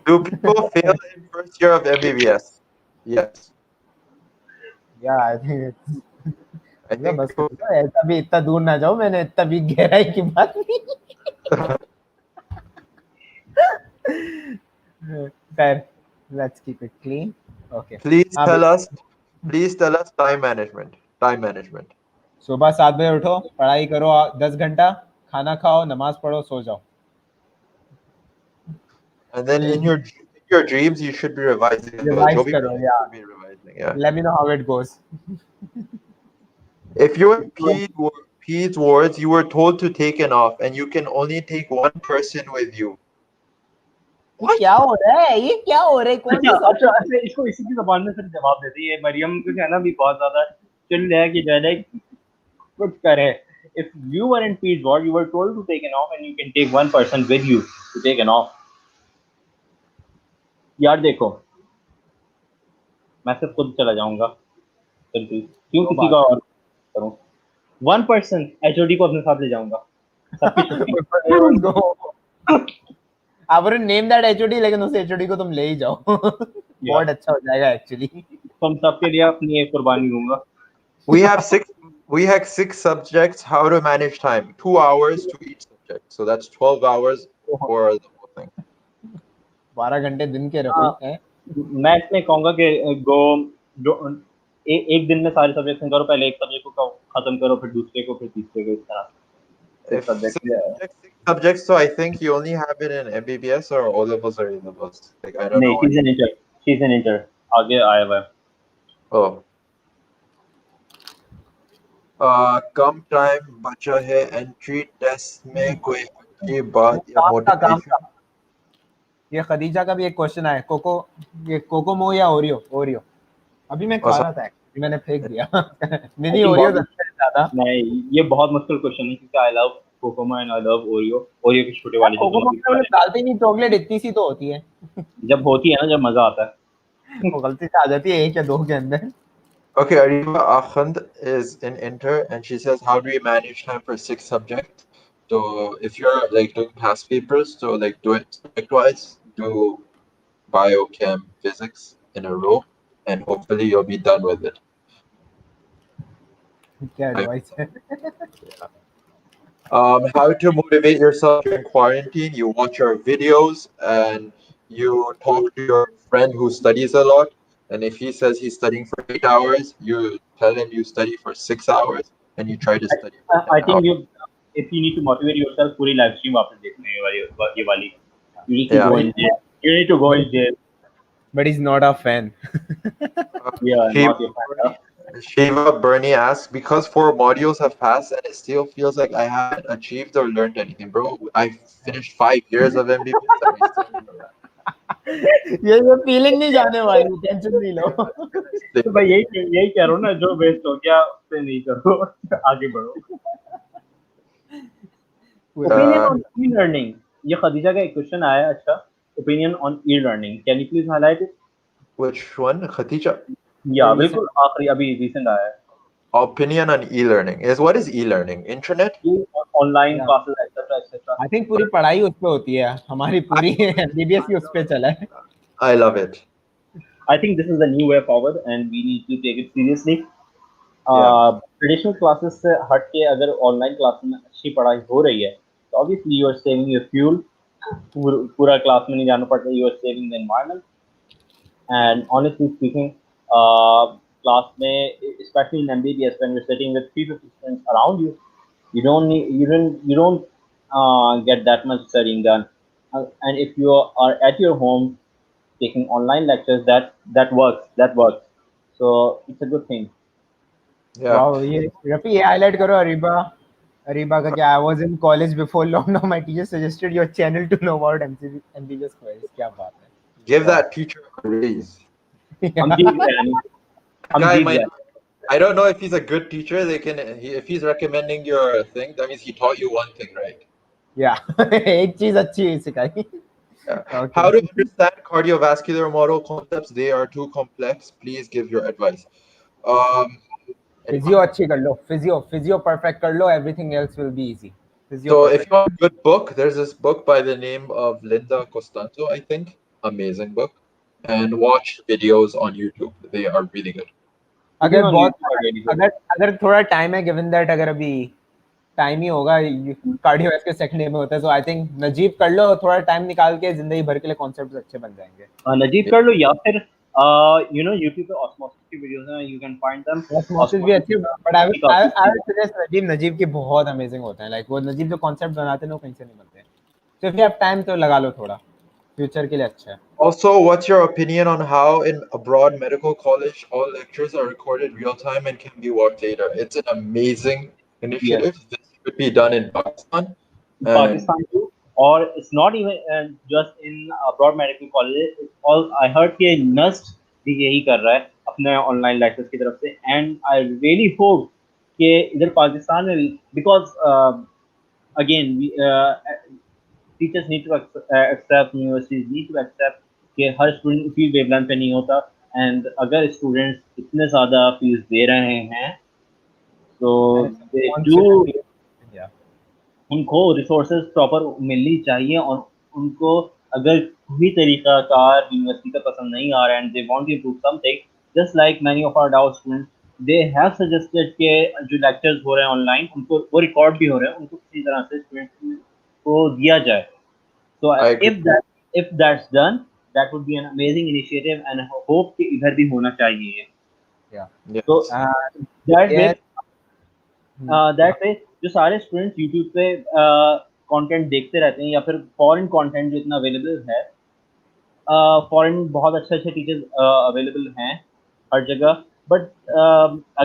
A: Do people fail in first year of MBBS? Yes.
B: Yeah, I think it's.
A: I think
B: बस
A: people,
B: ऐसा भी इतना दूर ना जाओ. मैंने इतना भी गहराई की बात नहीं. Fair. Let's keep it clean. Okay.
A: please tell us time management.
B: सुबह 7 बजे उठो, पढ़ाई करो 10 घंटा, खाना खाओ, नमाज पढ़ो, सो जाओ.
A: And then in your dreams, you should be revising.
B: Revise
A: Jovi
B: karo, yeah.
A: should be revising, yeah.
B: Let me know how it goes.
A: If you're in Peds wards, you were told to take an off, and you can only take one person with you.
B: क्या हो रहा है? ये क्या हो रहा है? कौन सा
C: अच्छा इसको इसी की ज़बान में सिर्फ जवाब देती है. मरियम को कहना भी बहुत ज़्यादा चिल है कि ज़्यादा कुछ करे. If you were in Peds ward, you were told to take an off, and you can take one person with you to take an off. यार देखो, मैं सिर्फ खुद चला जाऊंगा. क्यों किसी का और करूं? One person HOD को अपने साथ ले जाऊंगा.
B: I wouldn't name that HOD, लेकिन उस HOD को तुम ले ही जाओ. बहुत अच्छा हो जाएगा actually.
C: तुम सबके लिए अपनी एक कुर्बानी दूंगा.
A: We have six subjects. How to manage time? 2 hours to each subject. So that's 12 hours for the whole thing.
B: 12 घंटे दिन के रखो.
C: मैं इसमें कहूंगा कि एक दिन में सारे सब्जेक्ट करो. पहले एक सब्जेक्ट को खत्म करो, फिर दूसरे को, फिर तीसरे को, इस तरह.
A: Six subjects, so I think you only have it in MBBS or O levels or A levels. Like I don't know.
C: She's an inter. आगे आया हुआ.
A: Oh. कम टाइम बचा है एंट्री टेस्ट में कोई अच्छी बात या मोटिवेशन.
B: ये खदीजा का भी एक क्वेश्चन आया. कोकोमो या ओरियो. अभी मैं खा रहा था, मैंने फेंक दिया. मिनी ओरियो ज्यादा.
C: नहीं, ये बहुत मुश्किल क्वेश्चन है क्योंकि I love Kokomo and I love Oreo के छोटे वाले.
B: कोकोमो में डालते नहीं, चॉकलेट इतनी सी तो होती है.
C: जब होती है ना, जब मजा आता है,
B: वो गलती से आ जाती है 1 या 2 के अंदर.
A: Okay, Ariba Akhand is in inter and she says, how do we manage time for 6 subjects? So if you're like doing past papers, so like do it subject-wise, do biochem, physics in a row, and hopefully you'll be done with it.
B: क्या advice है?
A: How to motivate yourself during quarantine? You watch your videos and you talk to your friend who studies a lot. And if he says he's studying for 8 hours, you tell him you study for 6 hours and you try to study.
C: I think if you need to motivate yourself, पूरी live stream वापस देखने ये वाली. You need to go in jail. You need to go in jail.
B: but he's not a fan.
C: Yeah,
A: Shiva
C: not your fan.
A: Bernie, Shiva Bernie asks, because 4 modules have passed and it still feels like I haven't achieved or learned anything, bro. I finished 5 years of MBBS and I still don't know
B: ये feeling नहीं जाने वाली, tension नहीं लो.
A: that.
C: तो भाई यही कह रहा हूँ ना, जो वेस्ट हो गया उससे नहीं करो, आगे बढ़ो. ओपिनियन ऑन ई लर्निंग, ये खदीजा का एक क्वेश्चन आया है. अच्छा, opinion on e learning, can you please highlight it?
A: Which one, Khatija?
C: या बिल्कुल आखिरी अभी रिसेंट आया है.
A: Opinion on e-learning is, what is e-learning? Internet?
C: Online
B: Yeah.
C: Classes etcetera etcetera.
B: I think पूरी पढ़ाई उस पे होती है, हमारी पूरी MBBS ही उस पे चला है.
A: I love it.
C: I think this is the new way forward and we need to take it seriously. Traditional classes से हट के अगर ऑनलाइन क्लास में अच्छी पढ़ाई हो रही है तो obviously you are saving your fuel. पूरा क्लास में नहीं जाना पड़ता, you are saving the environment. And honestly speaking, class में specially in MBBS when you're sitting with 350 students around you, you don't get that much studying done. And if you are at your home taking online lectures, that works. So it's a good thing.
A: Yeah.
B: Wow, ये रफी ये highlight करो. अरीबा का क्या, I was in college before lockdown, my teacher suggested your channel to know about MBBS queries. क्या बात है.
A: Give that teacher a raise.
C: हम जीत गए हैं. हम
A: Guy
C: जीत
A: might,
C: गए.
A: I don't know if he's a good teacher. If he's recommending your thing, that means he taught you one thing, right?
B: Yeah. एक चीज अच्छी सिखाई.
A: Yeah.
B: Okay.
A: How to understand cardiovascular model concepts? They are too complex. Please give your advice.
B: Physio अच्छी कर लो, physio perfect कर लो, everything else will be easy. Physio
A: So
B: perfect.
A: if you want a good book, there's this book by the name of Linda Costanzo, I think. Amazing book. And watch videos on YouTube. They are really good.
B: अगर
C: on
B: बहुत
C: YouTube are really good.
B: अगर थोड़ा time है, given that अगर अभी time ही होगा, cardiovascular second year में होता है, सो आई थिंक नजीब कर लो, थोड़ा टाइम निकाल के जिंदगी भर के लिए कॉन्सेप्ट्स अच्छे बन जाएंगे.
C: नजीब कर लो या फिर YouTube पे ऑस्मोसिस की वीडियोस हैं, you can find them.
B: Osmosis भी अच्छे, बट आई
C: की काफी
B: वुड सजेस्ट नजीब के बहुत अमेजिंग होते हैं. लाइक वो नजीब जो कॉन्सेप्ट बनाते हैं ना, वो कहीं से नहीं बनते. तो इफ यू हैव टाइम तो लगा लो थोड़ा, फ्यूचर के लिए अच्छा है.
A: Also, what's your opinion on how in abroad medical college all lectures are recorded real time and can be watched later? It's an amazing initiative. This could be done in Pakistan. And
C: Pakistan too. और it's not even just in abroad medical colleges, it's all, I heard कि NUST भी यही कर रहा है अपने online lectures की तरफ से. एंड आई रियली होप कि इधर पाकिस्तान में भी, because again teachers need to accept, universities need to accept कि हर स्टूडेंट उसी वेवलेंथ पे नहीं होता. एंड अगर स्टूडेंट्स इतने ज़्यादा फीस दे रहे हैं तो दे डू, उनको रिसोर्सेज प्रॉपर मिलनी चाहिए. और उनको अगर कोई तरीका कार यूनिवर्सिटी का पसंद नहीं आ रहा है and they want to improve something, just like many of our doubt students, they have suggested के जो लेक्चर्स हो रहे हैं ऑनलाइन उनको वो रिकॉर्ड भी हो रहे हैं, उनको किसी तरह से स्टूडेंट्स को दिया जाए. So
A: I agree.
C: if that's done, that would be an amazing initiative and I hope कि इधर भी होना चाहिए.
B: Yeah.
A: Yes.
C: So that way,
B: yeah.
C: that way जो सारे स्टूडेंट्स YouTube पे कंटेंट देखते रहते हैं या फिर फॉरेन कंटेंट जो इतना अवेलेबल है, फॉरेन बहुत अच्छे अच्छे टीचर्स अवेलेबल हैं हर जगह. बट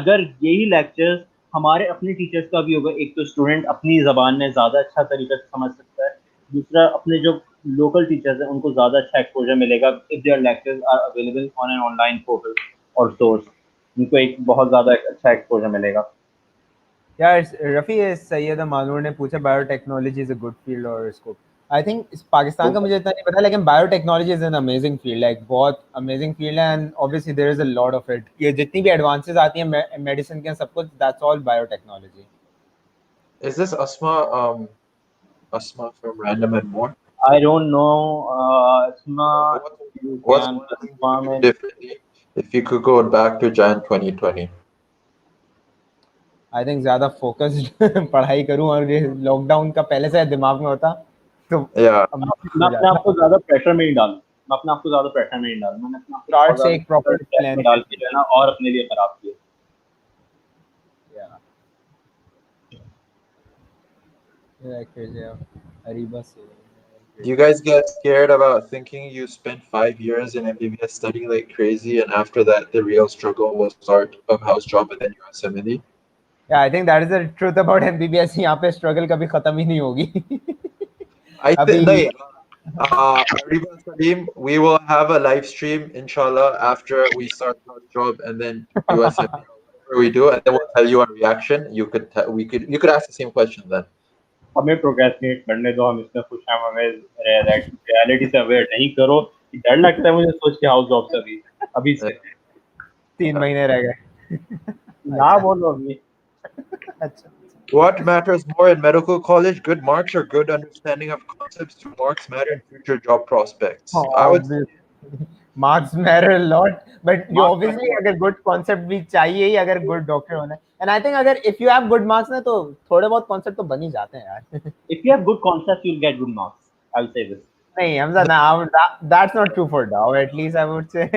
C: अगर यही लेक्चर्स हमारे अपने टीचर्स का भी होगा, एक तो स्टूडेंट अपनी ज़बान में ज़्यादा अच्छा तरीके से समझ सकता है, दूसरा अपने जो लोकल टीचर्स हैं उनको ज़्यादा अच्छा एक्सपोजर मिलेगा if their lectures are available on an online portal और सोर्स. उनको एक बहुत ज़्यादा अच्छा एक्सपोजर मिलेगा.
B: यार रफ़ी, सैयद मानूर ने पूछा biotechnology is a good field और स्कोप. आई थिंक पाकिस्तान का मुझे इतना नहीं पता, लेकिन biotechnology is an amazing field, like बहुत अमेजिंग फील्ड है. And obviously there is a lot of it. ये जितनी भी एडवांसेस आती हैं मेडिसिन के, सब कुछ, that's all biotechnology.
A: Is this Asma from Random and More?
C: I don't know. Asma, you
A: What's
C: can
A: one thing you
C: confirm
A: do
C: it.
A: differently if you could go back to Jan 2020?
B: I think ज़्यादा focused पढ़ाई करूं, और ये lockdown का पहले से दिमाग में होता तो
A: Yeah.
C: मैं अपने आप को ज़्यादा प्रेशर में नहीं डालूं. मैं अपने आप को ज़्यादा प्रेशर में नहीं डालूं. मैंने अपने आप को
B: स्टार्ट
C: बहुत
B: से एक प्रॉपर
C: ज़्यादा
B: प्लान
C: में डाल के जो है ना और अपने लिए खराब किया.
B: अरीबा से
A: Do you guys get scared about thinking you spent 5 years in MBBS studying like crazy, and after that the real struggle will start of house job and then USMLE?
B: Yeah, I think that is the truth about MBBS. यहाँ पे struggle कभी खत्म ही नहीं होगी.
A: I
B: अभी
A: think Ariba Salim, we will have a live stream, inshallah, after we start house job and then USMLE or whatever we do, and then we'll tell you our reaction. You could ask the same question then.
C: हमें procrastinate करने दो, हम इसमें खुश हैं, हमें reality से aware नहीं करो. डर लगता है मुझे सोच के हाउस जॉब से अभी से
B: 3 महीने रह गए.
C: ना बोलो अभी.
B: अच्छा.
A: What matters more in medical college, good marks or good understanding of concepts? Do marks matter in future job prospects? I would say
B: Marks matter a lot, but you
C: Marks
B: obviously
C: matter.
B: अगर good concept भी चाहिए ही अगर good doctor होना है. And I think अगर if you have good marks ना तो थोड़े बहुत concept तो बन ही जाते हैं यार.
C: If you have good concepts, you'll get good marks. I'll say this.
B: नहीं हमजा ना that's not true for Dow, at least I would say.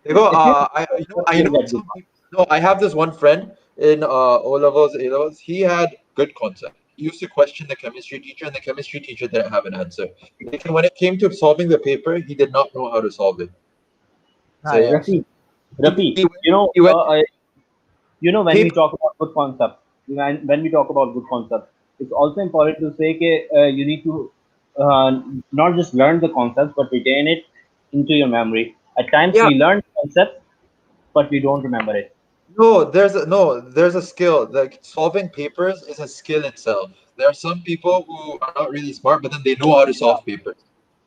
A: they go, I
C: You'll
A: know
C: get good
A: some
C: marks.
A: people, no, I have this one friend in O levels, A levels. He had good concept. He used to question the chemistry teacher, and the chemistry teacher didn't have an answer. Like, when it came to solving the paper, he did not know how to solve it. So yeah,
C: Rafi,
A: he went,
C: when
A: he-
C: we talk about good concept, when we talk about good concept, it's also important to say that you need to not just learn the concepts but retain it into your memory. At times
A: Yeah.
C: we learn concepts, but we don't remember it.
A: there's a skill. Like solving papers is a skill itself. There are some people who are not really smart, but then they know how to solve papers.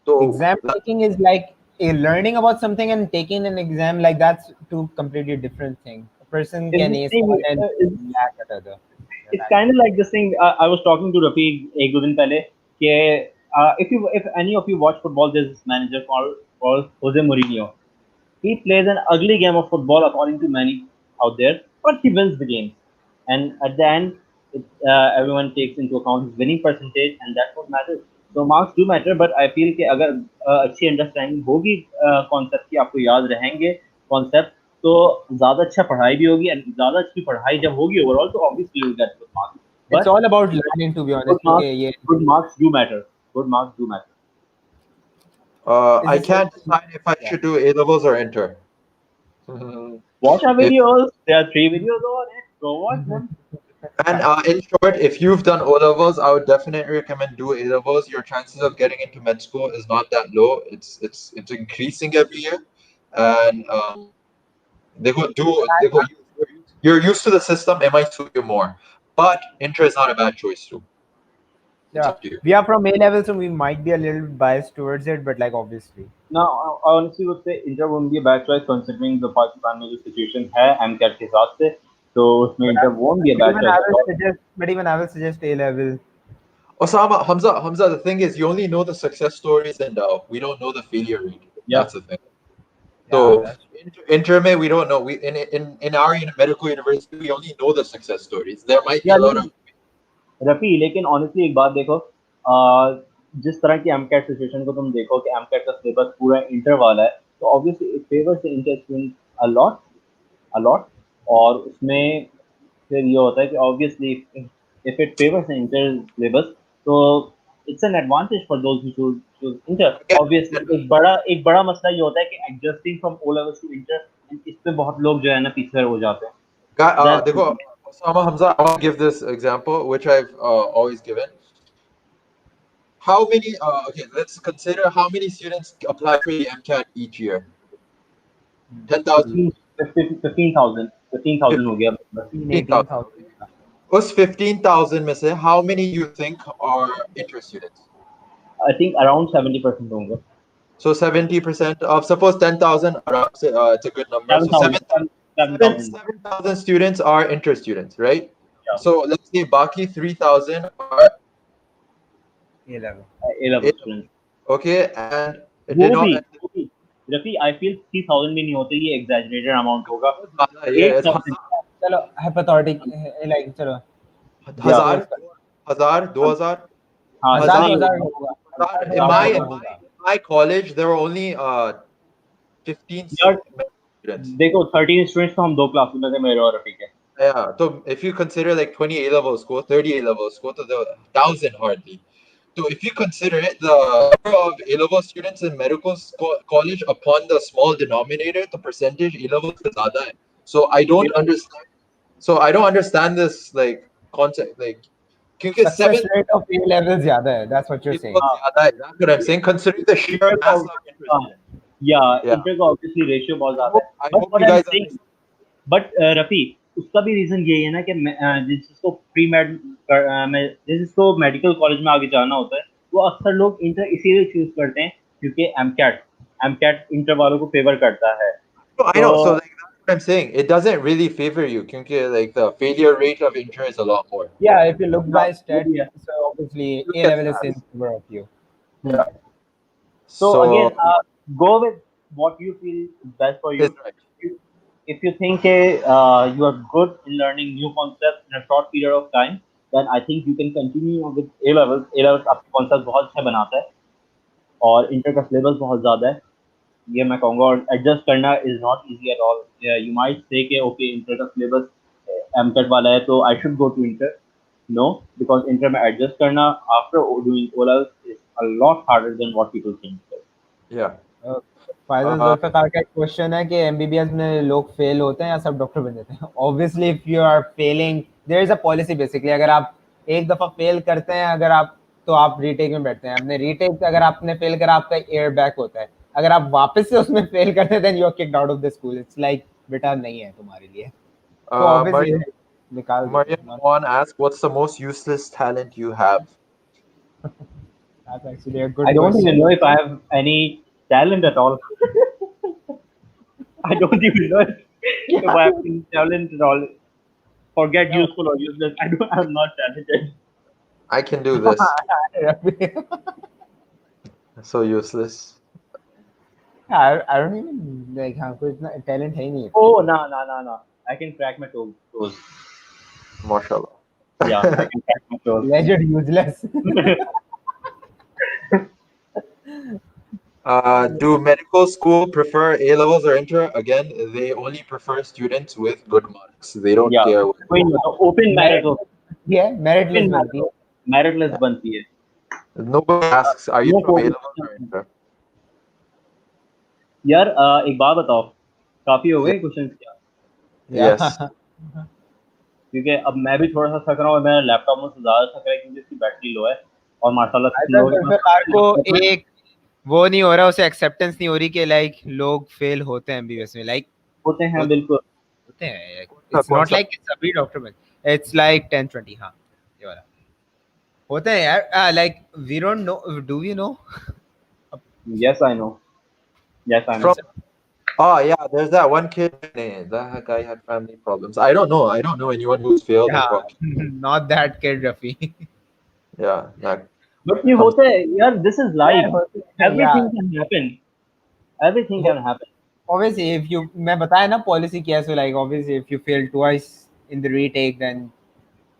A: So
B: Exam taking is like learning about something and taking an exam, like that's two completely different things. A person
C: It's
B: can
C: the
B: ace
C: same,
B: one and
C: it's-
B: lack at other.
C: it's kind of like this thing. I was talking to Rafi ek do din pehle कि if any of you watch football, there's this manager called Jose Mourinho. He plays an ugly game of football according to many out there, but he wins the game. And at the end, everyone takes into account his winning percentage, and that's what matters. So marks do matter, but I feel कि अगर अच्छी understanding होगी concept की, आपको याद रहेंगे concept, तो ज़्यादा अच्छा पढ़ाई भी होगी, and ज़्यादा अच्छी पढ़ाई जब होगी ओवरऑल तो obviously you will get good marks.
B: It's all about learning, to be honest.
C: Good marks do matter. Good marks do matter.
A: I can't decide if I should do A levels or inter.
C: Watch our videos. There are 3 videos on it. Go watch them.
A: And in short, if you've done O levels, I would definitely recommend do A levels. Your chances of getting into med school is not that low. It's increasing every year, and you're used to the system. It might suit you more, but inter is not a bad choice too. It's up to you.
B: We are from A level, so we might be a little biased towards it, but like obviously.
C: Now, I honestly would say inter won't be a bad choice considering the Pakistan में जो situation है MCAT के हिसाब से, तो उसमें inter won't be a bad choice.
B: But even I will suggest A level.
A: Osama, Hamza, the thing is, you only know the success stories and we don't know the failure rate.
C: Yeah.
A: That's the thing. So inter में we don't know. We in our medical university we only know the success stories. There might be a lot of.
C: Rafi, लेकिन honestly एक बात देखो, जिस तरह की MCAT situation को तुम देखो कि एमकैट का सिलेबस पूरा इंटर वाला है, तो obviously it favours the inter student a lot, और उसमें फिर ये होता है कि obviously if it favours the inter syllabus, तो it's an advantage for those who choose inter. Obviously एक बड़ा मसला ये होता है कि adjusting from O levels to inter, इस पे बहुत लोग जो है ना पीछे हो जाते हैं.
A: देखो Osama, Hamza, I want to give this example, which I've always given. How many? Okay, let's consider how many students apply for the MCAT each year. 10,000.
C: 15,000 हो गया.
B: 18,000.
A: Us 15,000 में से how many you think are inter students?
C: I think around 70% होंगे.
A: So 70% of suppose 10,000. It's a good number. 7,000 students are inter students, right?
C: Yeah.
A: So let's say Baki 3,000 are
B: A level.
C: students.
A: Okay, and
C: Rafi, I feel 3,000 भी नहीं होते, ये exaggerated amount होगा.
B: चलो hypothetical like चलो
A: 1,000, 2,000. In my college there were only 15 students.
C: देखो 13 students तो हम 2 क्लास में थे, मेरे और रफी के.
A: Yeah, so if you consider like 20 A level school, 30 A level school, so there were 1,000 hardly. So if you consider it, the number of A-level students in medical college upon the small denominator, the percentage A-levels is ज़्यादा है. So I don't understand. So I don't understand this like concept. Like, क्योंकि
B: Success
A: 7
B: rate of A levels ज़्यादा है. That's what you're saying.
A: A-levels ज़्यादा है. That's what I'm saying. Considering the sheer
C: inter
A: mass of interest.
C: या
A: Yeah.
C: Inter का obviously ratio बहुत ज्यादा है.
A: I
C: But
A: hope
C: what
A: you
C: I'm
A: guys
C: saying,
A: understand.
C: But Rafi उसका भी रीजन यही है ना कि जिसको प्री मेड जिसको मेडिकल कॉलेज में आगे जाना होता है वो अक्सर लोग इंटर इसीलिए चूज करते हैं क्योंकि एमकैट इंटर वालों को फेवर करता है.
A: No, I know. So like, that's what I'm saying. It doesn't really favor you because like the failure rate of intern is a lot more.
B: Yeah, if you look by stats,
C: Yeah.
B: so obviously
A: Look
B: A
A: at
B: level is
A: stats.
B: in favor of you.
A: Yeah.
C: So again, go with what you feel is best for you.
A: Is right.
C: If you think you are good in learning new concepts in a short period of time, then I think you can continue with A levels. A levels आपके concepts बहुत अच्छे बनाता है और inter का syllabus बहुत ज़्यादा है. ये मैं कहूँगा और एडजस्ट करना is not easy at all. Yeah, you might say कि okay इंटर का syllabus MCAT वाला है तो I should go to inter. No, because inter में एडजस्ट करना after doing O levels is a lot harder than what people think.
A: Yeah.
B: Faisal Zulfiqar का एक question है कि एमबीबीएस में लोग फेल होते हैं या सब डॉक्टर बन जाते हैं. Obviously if you are failing there is a policy basically. अगर आप एक दफा फेल करते हैं अगर आप तो आप रीटेक में बैठते हैं. अपने रीटेक अगर आपने फेल करा आपका एयर बैक होता है. अगर आप वापस से उसमें फेल करते हैं then you are kicked out of the school. It's like बेटा नहीं है तुम्हारे लिए. तो ऑब्वियसली निकाल
A: Mariam Wan asked, "What's the most useless talent you have?"
B: That's actually a good
C: I don't
B: question.
C: even know if I have any talent at all. I don't even know if I have any talent at all. Forget useful or useless. I'm not talented.
A: I can do this. So useless.
B: I don't even like हाँ कोई इतना talent है ही नहीं.
C: Oh no. I can crack my toes.
A: Mashallah.
C: Yeah, I can crack my toes.
B: Legend useless.
A: Do medical school prefer A levels or inter? Again, they only prefer students with good marks. They don't
C: Yeah.
A: care.
C: कोई नहीं तो open merit हो.
B: Yeah, meritless बनती है.
C: Meritless बनती है.
A: Nobody asks, "Are you
C: No
A: from A
C: focus.
A: levels or inter?"
C: यार एक बात बताओ काफी हो गए क्वेश्चंस क्या
A: Yes.
C: क्योंकि अब मैं भी थोड़ा सा थक रहा हूँ मेरा लैपटॉप मुझसे ज्यादा थक रहा है क्योंकि इसकी बैटरी लो है और माशाल्लाह से लोग
B: को एक वो नहीं हो रहा उसे एक्सेप्टेंस नहीं हो रही कि लाइक लोग फेल होते हैं एमबीबीएस में लाइक
C: होते हैं बिल्कुल
B: होते हैं. इट्स नॉट लाइक सभी डॉक्टर में इट्स लाइक 10 20 हां ये वाला होते हैं यार. Like we don't know do we know.
C: Yes, I know.
A: Oh yeah, there's that one kid. That guy had family problems. I don't know anyone who's failed.
B: Yeah, not that kid, Rafi.
A: Yeah.
C: But ये होता है यार. This is life. Everything
B: Yeah.
C: can happen. Everything can happen.
B: Obviously, if you मैं बताया ना policy क्या है, so like obviously if you fail twice in the retake, then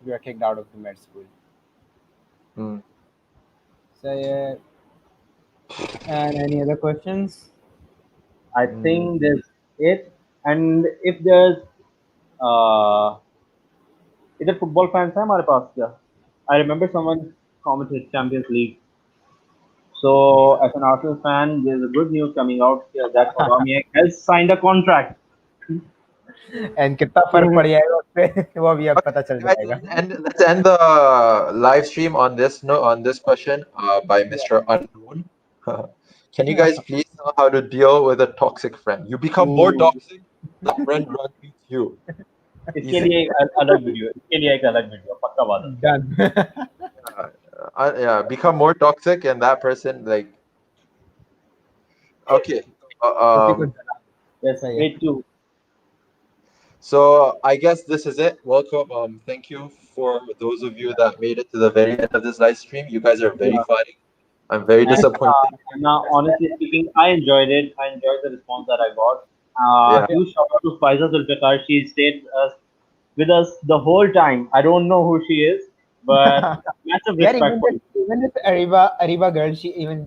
B: you are kicked out of the med school. So yeah. And any other questions?
C: I think there's it. And if there's इधर football fans है हमारे पास क्या? I remember someone commented Champions League. So as an Arsenal fan, there's a good news coming out here that Aubameyang has signed a contract.
B: And कितना फर्क पड़ जाएगा उसपे वो भी अब पता चल जाएगा.
A: And let's end the live stream on this question by Mr. Unknown. Can you guys please know how to deal with a toxic friend? You become more toxic, the friend runs you.
C: इसके लिए एक अलग video पक्का बात है.
B: Done.
A: Yeah, become more toxic and that person like okay.
C: Yes, me too.
A: So I guess this is it. Welcome. Thank you for those of you that made it to the very end of this live stream. You guys are very funny. I'm very disappointed.
C: Now, honestly speaking, I enjoyed it. I enjoyed the response that I got. Huge shout out to Faiza Zulfikar. She stayed with us the whole time. I don't know who she is, but massive respect for you.
B: Even if Ariba girl, she even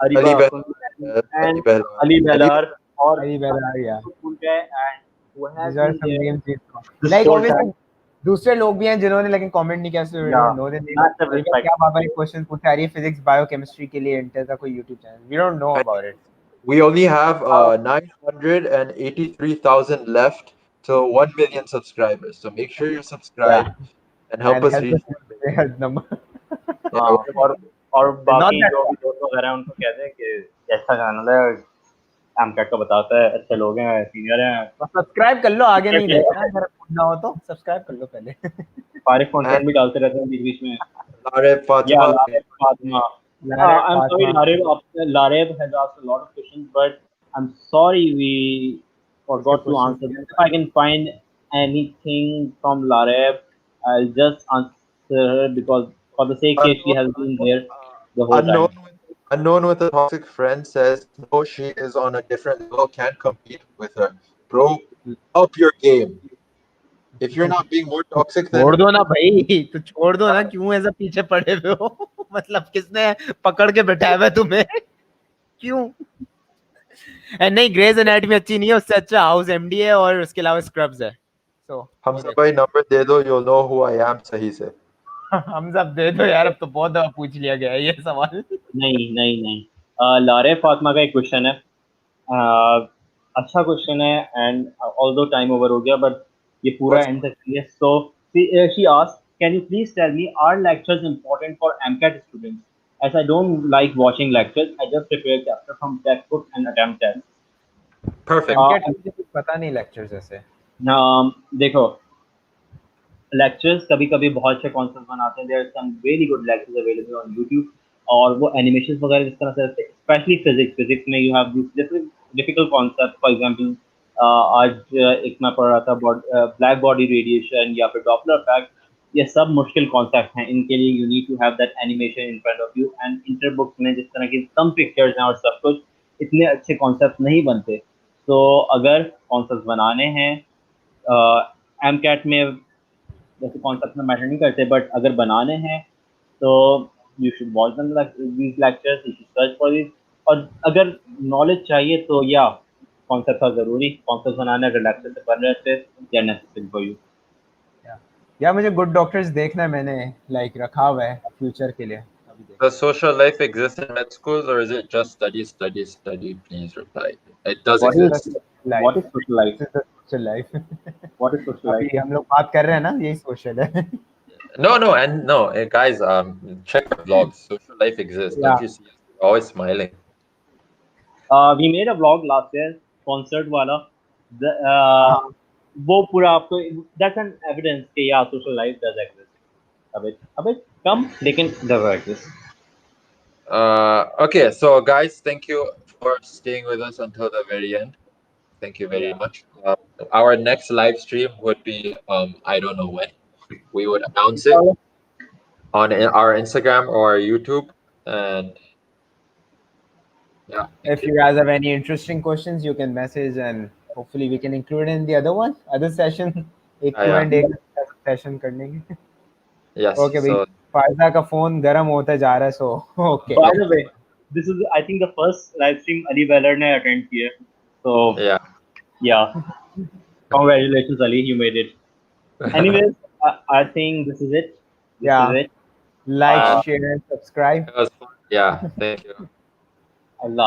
C: Ariba and Ali Belar or
B: Ali Belar, yeah.
C: and who has
B: These are some
C: been
B: names.
C: there
B: Like
C: whole
B: obviously,
C: time.
B: दूसरे लोग भी हैं जिन्होंने लेकिन comment नहीं किया, so we don't know their
C: Massive
B: name.
C: respect.
B: क्या बाबा ने क्वेश्चन पूछा है, फिजिक्स बायोकेमिस्ट्री के लिए इंटर का कोई YouTube channel, we don't know about it.
A: We only have 983,000 left to 1 million subscribers. So make sure you subscribe and help
B: And
A: us
B: help
A: reach.
B: us with the number.
A: Yeah,
C: हाँ, और
B: Not
C: बाकी
B: that
C: जो भी दोस्त वगैरह हैं उनको कहते हैं कि अच्छा चैनल है, एमकैट का बताता है, अच्छे लोग हैं, सीनियर हैं।
B: सब्सक्राइब कर लो, आगे नहीं देखना, अगर ना हो तो सब्सक्राइब कर लो पहले।
C: फारिग कंटेंट भी डालते रहते हैं बीच बीच में।
A: Lareb,
C: Yeah,
A: Fatima.
C: Lareb, Fatima. I'm sorry, Lareb has asked a lot of questions, but I'm sorry we forgot to answer them. If I can find anything from Lareb, I'll just answer her because for the sake that she has been there the whole
A: Unknown,
C: time.
A: unknown with a toxic friend says, no, she is on a different level, can't compete with her. Bro, up your game. If you're not being more toxic
B: छोड़
A: than
B: दो ना भाई, तो छोड़ दो ना, क्यों ऐसा पीछे पड़े हुए हो? मतलब किसने पकड़ के बैठाया हुआ है तुम्हें? क्यों? नहीं, ग्रेज एनाटॉमी अच्छी नहीं है, उससे अच्छा हाउस एमडी है और उसके अलावा स्क्रब्स है। तो
A: हमजा भाई नंबर दे दो, you'll know who I am सही से।
B: हम सब दे दो यार, अब तो बहुत दफा पूछ लिया गया है ये सवाल।
C: नहीं, लारेब फातिमा का एक क्वेश्चन है। अच्छा क्वेश्चन है एंड ऑल्दो टाइम ओवर हो गया बट ये पूरा एंड तक है। So she asked, can you please tell me are lectures important for MCAT students, as I don't like watching lectures, I just prepare chapter from textbook and attempt tests.
A: Perfect.
B: AMCAT मुझे कुछ पता नहीं lectures ऐसे।
C: देखो, lectures कभी कभी बहुत अच्छे कॉन्सेप्ट बनाते हैं, there are some very good lectures available on YouTube, और वो एनिमेशन वगैरह जिस तरह से रहते हैं, स्पेशली फिजिक्स में you have this difficult concept. For example आज एक मैं पढ़ रहा था ब्लैक बॉडी रेडिएशन या फिर डॉपलर इफेक्ट, ये सब मुश्किल कॉन्सेप्ट हैं, इनके लिए you need to have that animation in front of you. And inter books में जिस तरह की कम पिक्चर्स हैं और सब कुछ, इतने अच्छे कॉन्सेप्ट नहीं बनते। तो अगर कॉन्सेप्ट बनाने हैं एम कैट में, वैसे कॉन्सेप्ट में मैटर नहीं करते, बट अगर बनाने हैं तो you should watch them these lectures, you should search for this. और अगर नॉलेज चाहिए तो या कॉन्सेप्ट का ज़रूरी, कॉन्सेप्ट बनाने अगर लेक्चर से बन रहे थे या नेसेसरी फॉर यू।
B: या मुझे गुड डॉक्टर्स देखना है, मैंने लाइक रखा हुआ है फ्यूचर के लिए।
A: Does social life exist in med schools, or is it just study, study, study? Please reply. It does
C: What
A: exist.
C: what is social life?
B: Social life.
C: What is social life?
B: अभी हम लोग बात कर रहे हैं ना, यही सोशल है।
A: No, and no, guys, check our vlogs. Social life exists. Don't you see us? We're always smiling.
C: We made a vlog last year, concert वाला। वो पूरा आपको, that's an evidence कि yeah, social life does exist. A bit कम, लेकिन does exist.
A: Okay, so guys, thank you for staying with us until the very end. Thank you very much. Our next live stream would be I don't know when. We would announce it on our Instagram or YouTube, and yeah.
B: If you guys have any interesting questions, you can message and hopefully we can include it in the other session. एक Q&A session कर लेंगे।
A: Yes.
B: Okay, भाई, फायदा का phone गर्म होता जा रहा है, so okay.
C: By the way, this is I think the first live stream Ali Weller ने attend किया, so yeah, congratulations Ali, you made it. Anyways, I think this is it. This is it.
B: Like, share, subscribe.
A: It was fun. Yeah, thank you.
C: Allah.